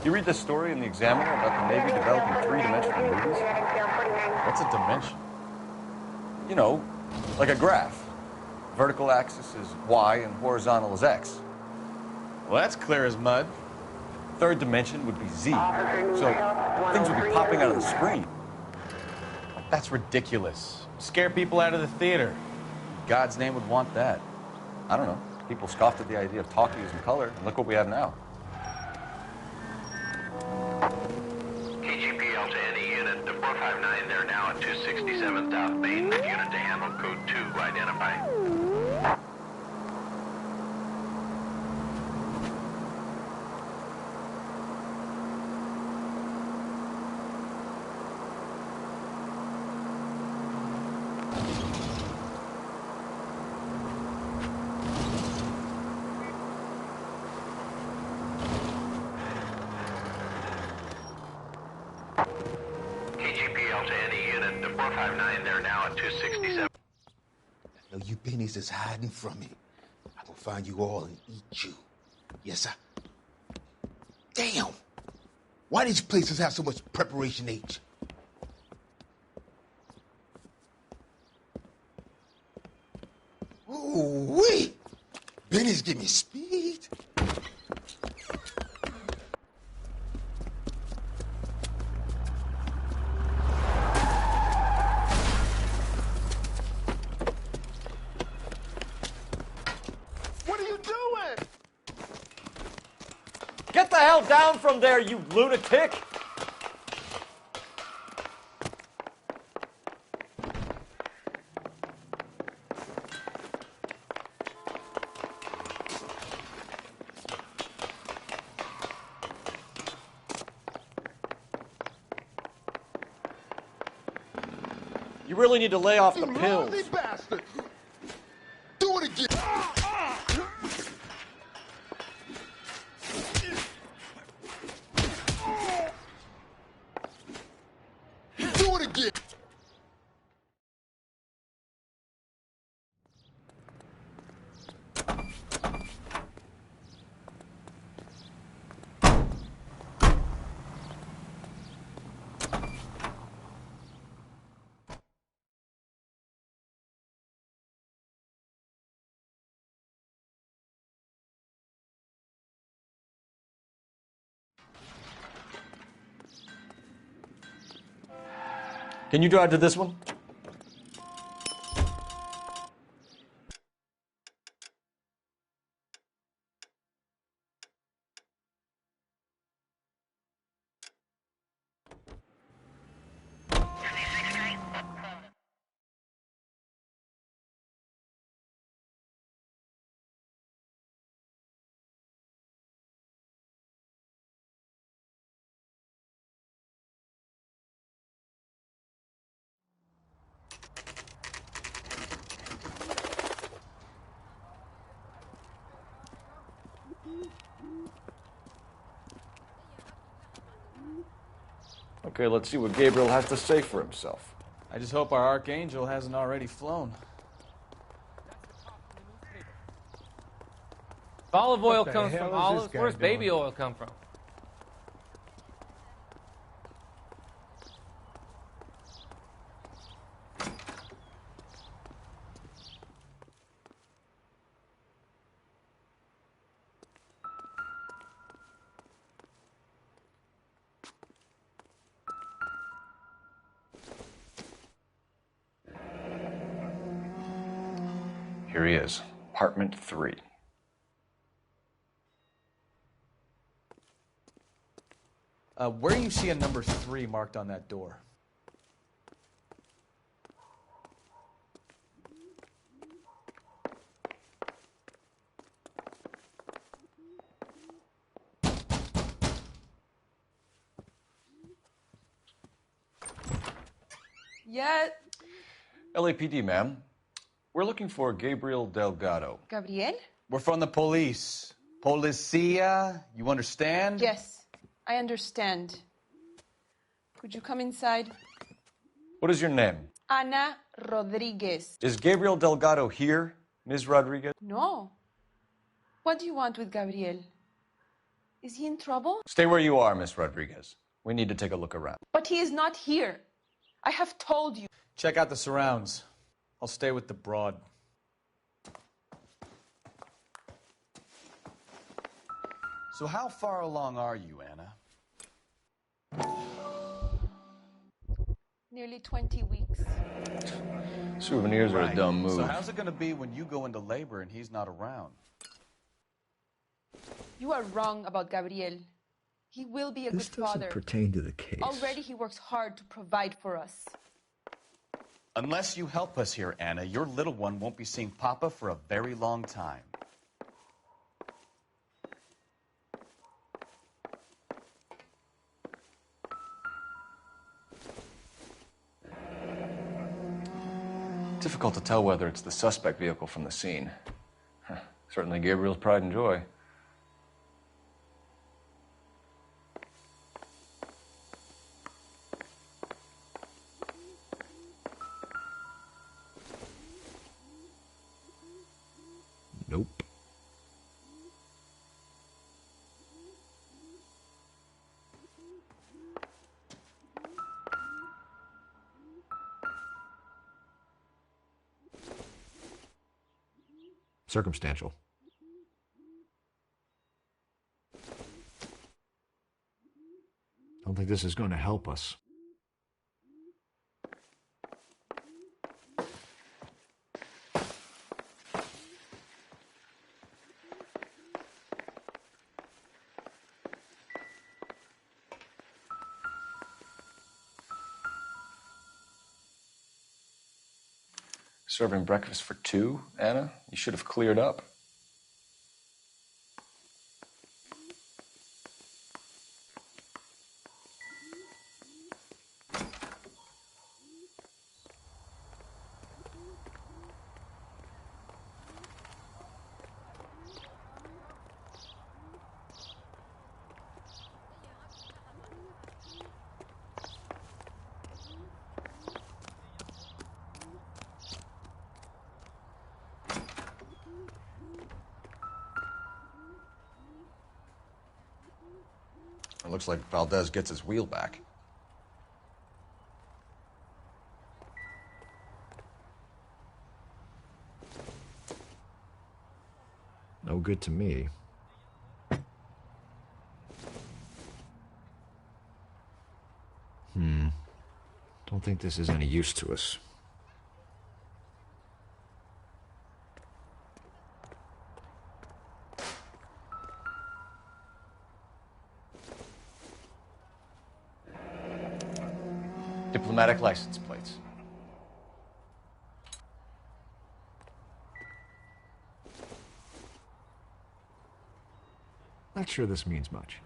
S2: You read this story in the Examiner about the Navy developing three-dimensional movies?
S3: What's a dimension?
S2: You know, like a graph. Vertical axis is Y and horizontal is X.
S3: Well, that's clear as mud.
S2: Third dimension would be Z. So things would be popping out of the screen.
S3: That's ridiculous. Scare people out of the theater. God's name would want that.
S2: I don't know. People scoffed at the idea of talkies in color, and look what we have now.
S20: KGPL to any unit, the 459, they're now at 267 South Main. Unit to handle code 2, identify. KGPL to any unit, the 459, they're now at 267.
S22: I know you bennies is hiding from me. I'm gonna find you all and eat you. Yes, sir. Damn! Why these places have so much preparation H? Ooh, wee! Benny's give me speed.
S18: What are you doing?
S2: Get the hell down from there, you lunatic! You really need to lay off the
S18: You
S2: pills.
S18: lousy bastard! Do it again! Do it again!
S2: Can you drive to this one? Okay, let's see what Gabriel has to say for himself.
S3: I just hope our archangel hasn't already flown.
S5: If olive oil
S4: What the
S5: comes
S4: hell
S5: from
S4: is this
S5: olives,
S4: guy
S5: where's
S4: doing?
S5: baby oil come from?
S2: Here he is, apartment 3.
S3: Where do you see a number 3 marked on that door?
S6: Yeah.
S2: LAPD, ma'am. We're looking for Gabriel Delgado.
S6: Gabriel?
S3: We're from the police. Policia, you understand?
S6: Yes, I understand. Could you come inside?
S2: What is your name?
S6: Ana Rodriguez.
S2: Is Gabriel Delgado here, Ms. Rodriguez?
S6: No. What do you want with Gabriel? Is he in trouble?
S2: Stay where you are, Ms. Rodriguez. We need to take a look around.
S6: But he is not here. I have told you.
S3: Check out the surrounds. I'll stay with the broad. So how far along are you, Anna?
S6: Nearly 20 weeks.
S2: Souvenirs are a dumb move.
S3: So how's it going to be when you go into labor and he's not around?
S6: You are wrong about Gabriel. He will be a
S16: This
S6: good
S16: doesn't
S6: father.
S16: pertain to the case.
S6: Already he works hard to provide for us.
S3: Unless you help us here, Anna, your little one won't be seeing Papa for a very long time.
S2: Difficult to tell whether it's the suspect vehicle from the scene. Certainly Gabriel's pride and joy.
S16: Nope. Circumstantial. Don't think this is going to help us.
S2: Serving breakfast for 2, Anna? You should have cleared up. It looks like Valdez gets his wheel back.
S16: No good to me. Don't think this is any use to us.
S2: Diplomatic license plates.
S16: Not sure this means much.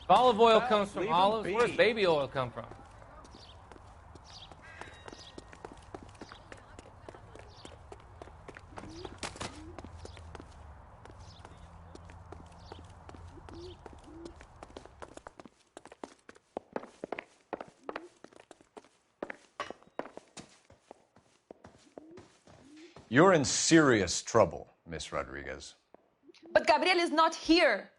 S5: If olive oil comes from
S3: leave 'em
S5: olives,
S3: be.
S5: where's baby oil come from?
S2: You're in serious trouble, Miss Rodriguez.
S6: But Gabriel is not here.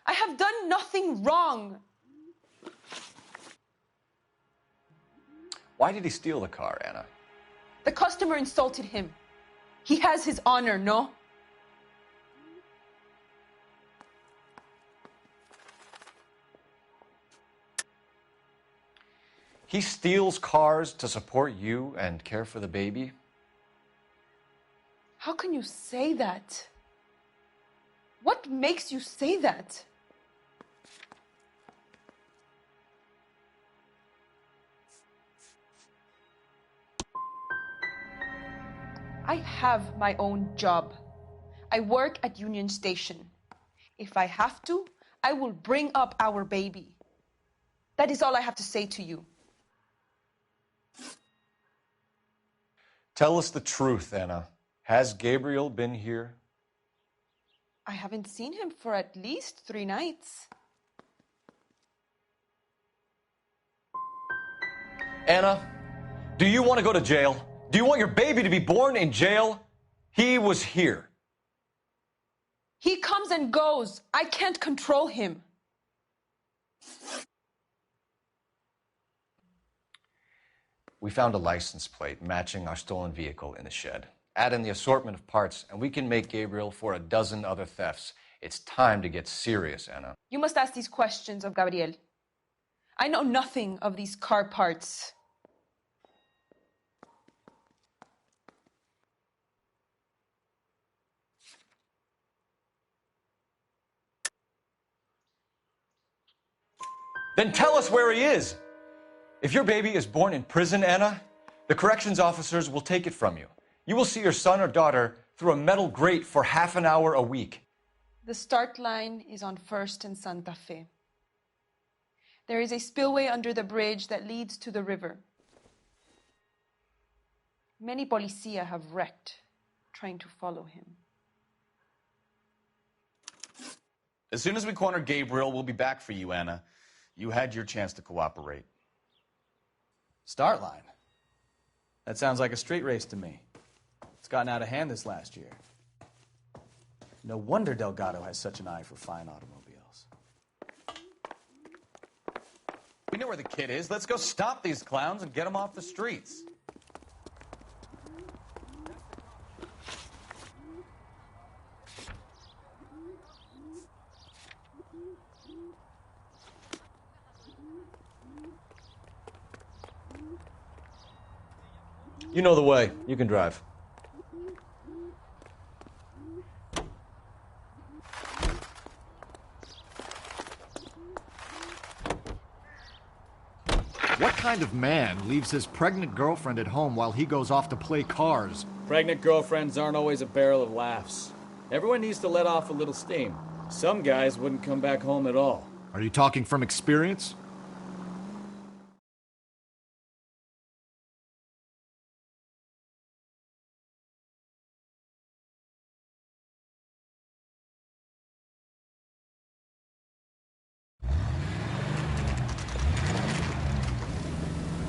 S6: I have done nothing wrong.
S2: Why did he steal the car, Anna?
S6: The customer insulted him. He has his honor, no?
S2: He steals cars to support you and care for the baby?
S6: How can you say that? What makes you say that? I have my own job. I work at Union Station. If I have to, I will bring up our baby. That is all I have to say to you.
S2: Tell us the truth, Anna. Has Gabriel been here?
S6: I haven't seen him for at least 3 nights.
S2: Anna, do you want to go to jail? Do you want your baby to be born in jail? He was here.
S6: He comes and goes. I can't control him.
S2: We found a license plate matching our stolen vehicle in the shed. Add in the assortment of parts, and we can make Gabriel for a dozen other thefts. It's time to get serious, Anna.
S6: You must ask these questions of Gabriel. I know nothing of these car parts.
S2: Then tell us where he is. If your baby is born in prison, Anna, the corrections officers will take it from you. You will see your son or daughter through a metal grate for half an hour a week.
S6: The start line is on 1st and Santa Fe. There is a spillway under the bridge that leads to the river. Many policia have wrecked trying to follow him.
S3: As soon as we corner Gabriel, we'll be back for you, Anna. You had your chance to cooperate.
S10: Start line. That sounds like a street race to me. It's gotten out of hand this last year. No wonder Delgado has such an eye for fine automobiles.
S3: We know where the kid is. Let's go stop these clowns and get them off the streets.
S2: You know the way. You can drive.
S16: What kind of man leaves his pregnant girlfriend at home while he goes off to play cars?
S10: Pregnant girlfriends aren't always a barrel of laughs. Everyone needs to let off a little steam. Some guys wouldn't come back home at all.
S16: Are you talking from experience?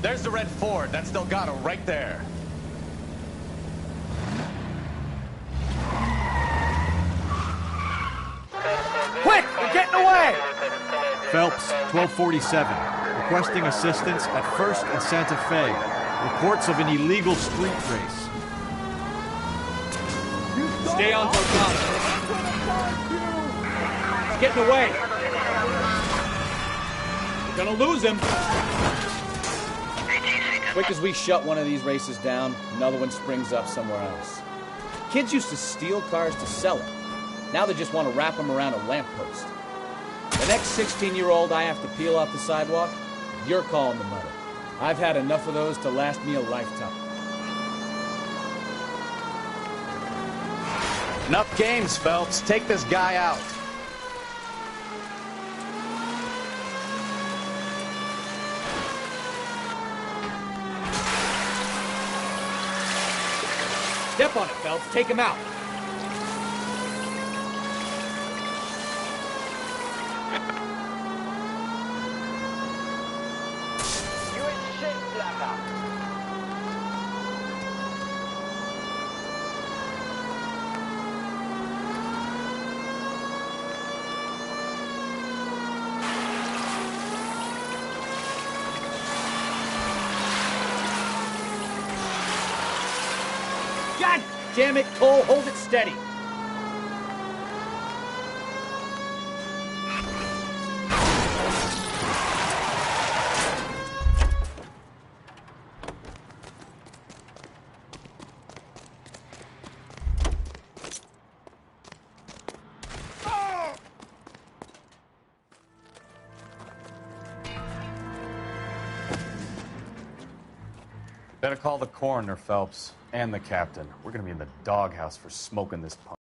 S3: There's the red Ford. That's Delgado right there.
S10: Quick! They're getting away!
S16: Phelps, 1247. Requesting assistance at 1st and Santa Fe. Reports of an illegal street race.
S10: Stay on Delgado. He's getting away. We're gonna lose him. Quick as we shut one of these races down, another one springs up somewhere else. Kids used to steal cars to sell them. Now they just want to wrap them around a lamppost. The next 16-year-old I have to peel off the sidewalk, you're calling the mother. I've had enough of those to last me a lifetime.
S3: Enough games, Phelps. Take this guy out.
S10: Step on it, Phelps. Take him out.
S1: You ain't shit, Blacker.
S10: God damn it, Cole. Hold it steady.
S3: Better call the coroner, Phelps, and the captain. We're gonna be in the doghouse for smoking this punk.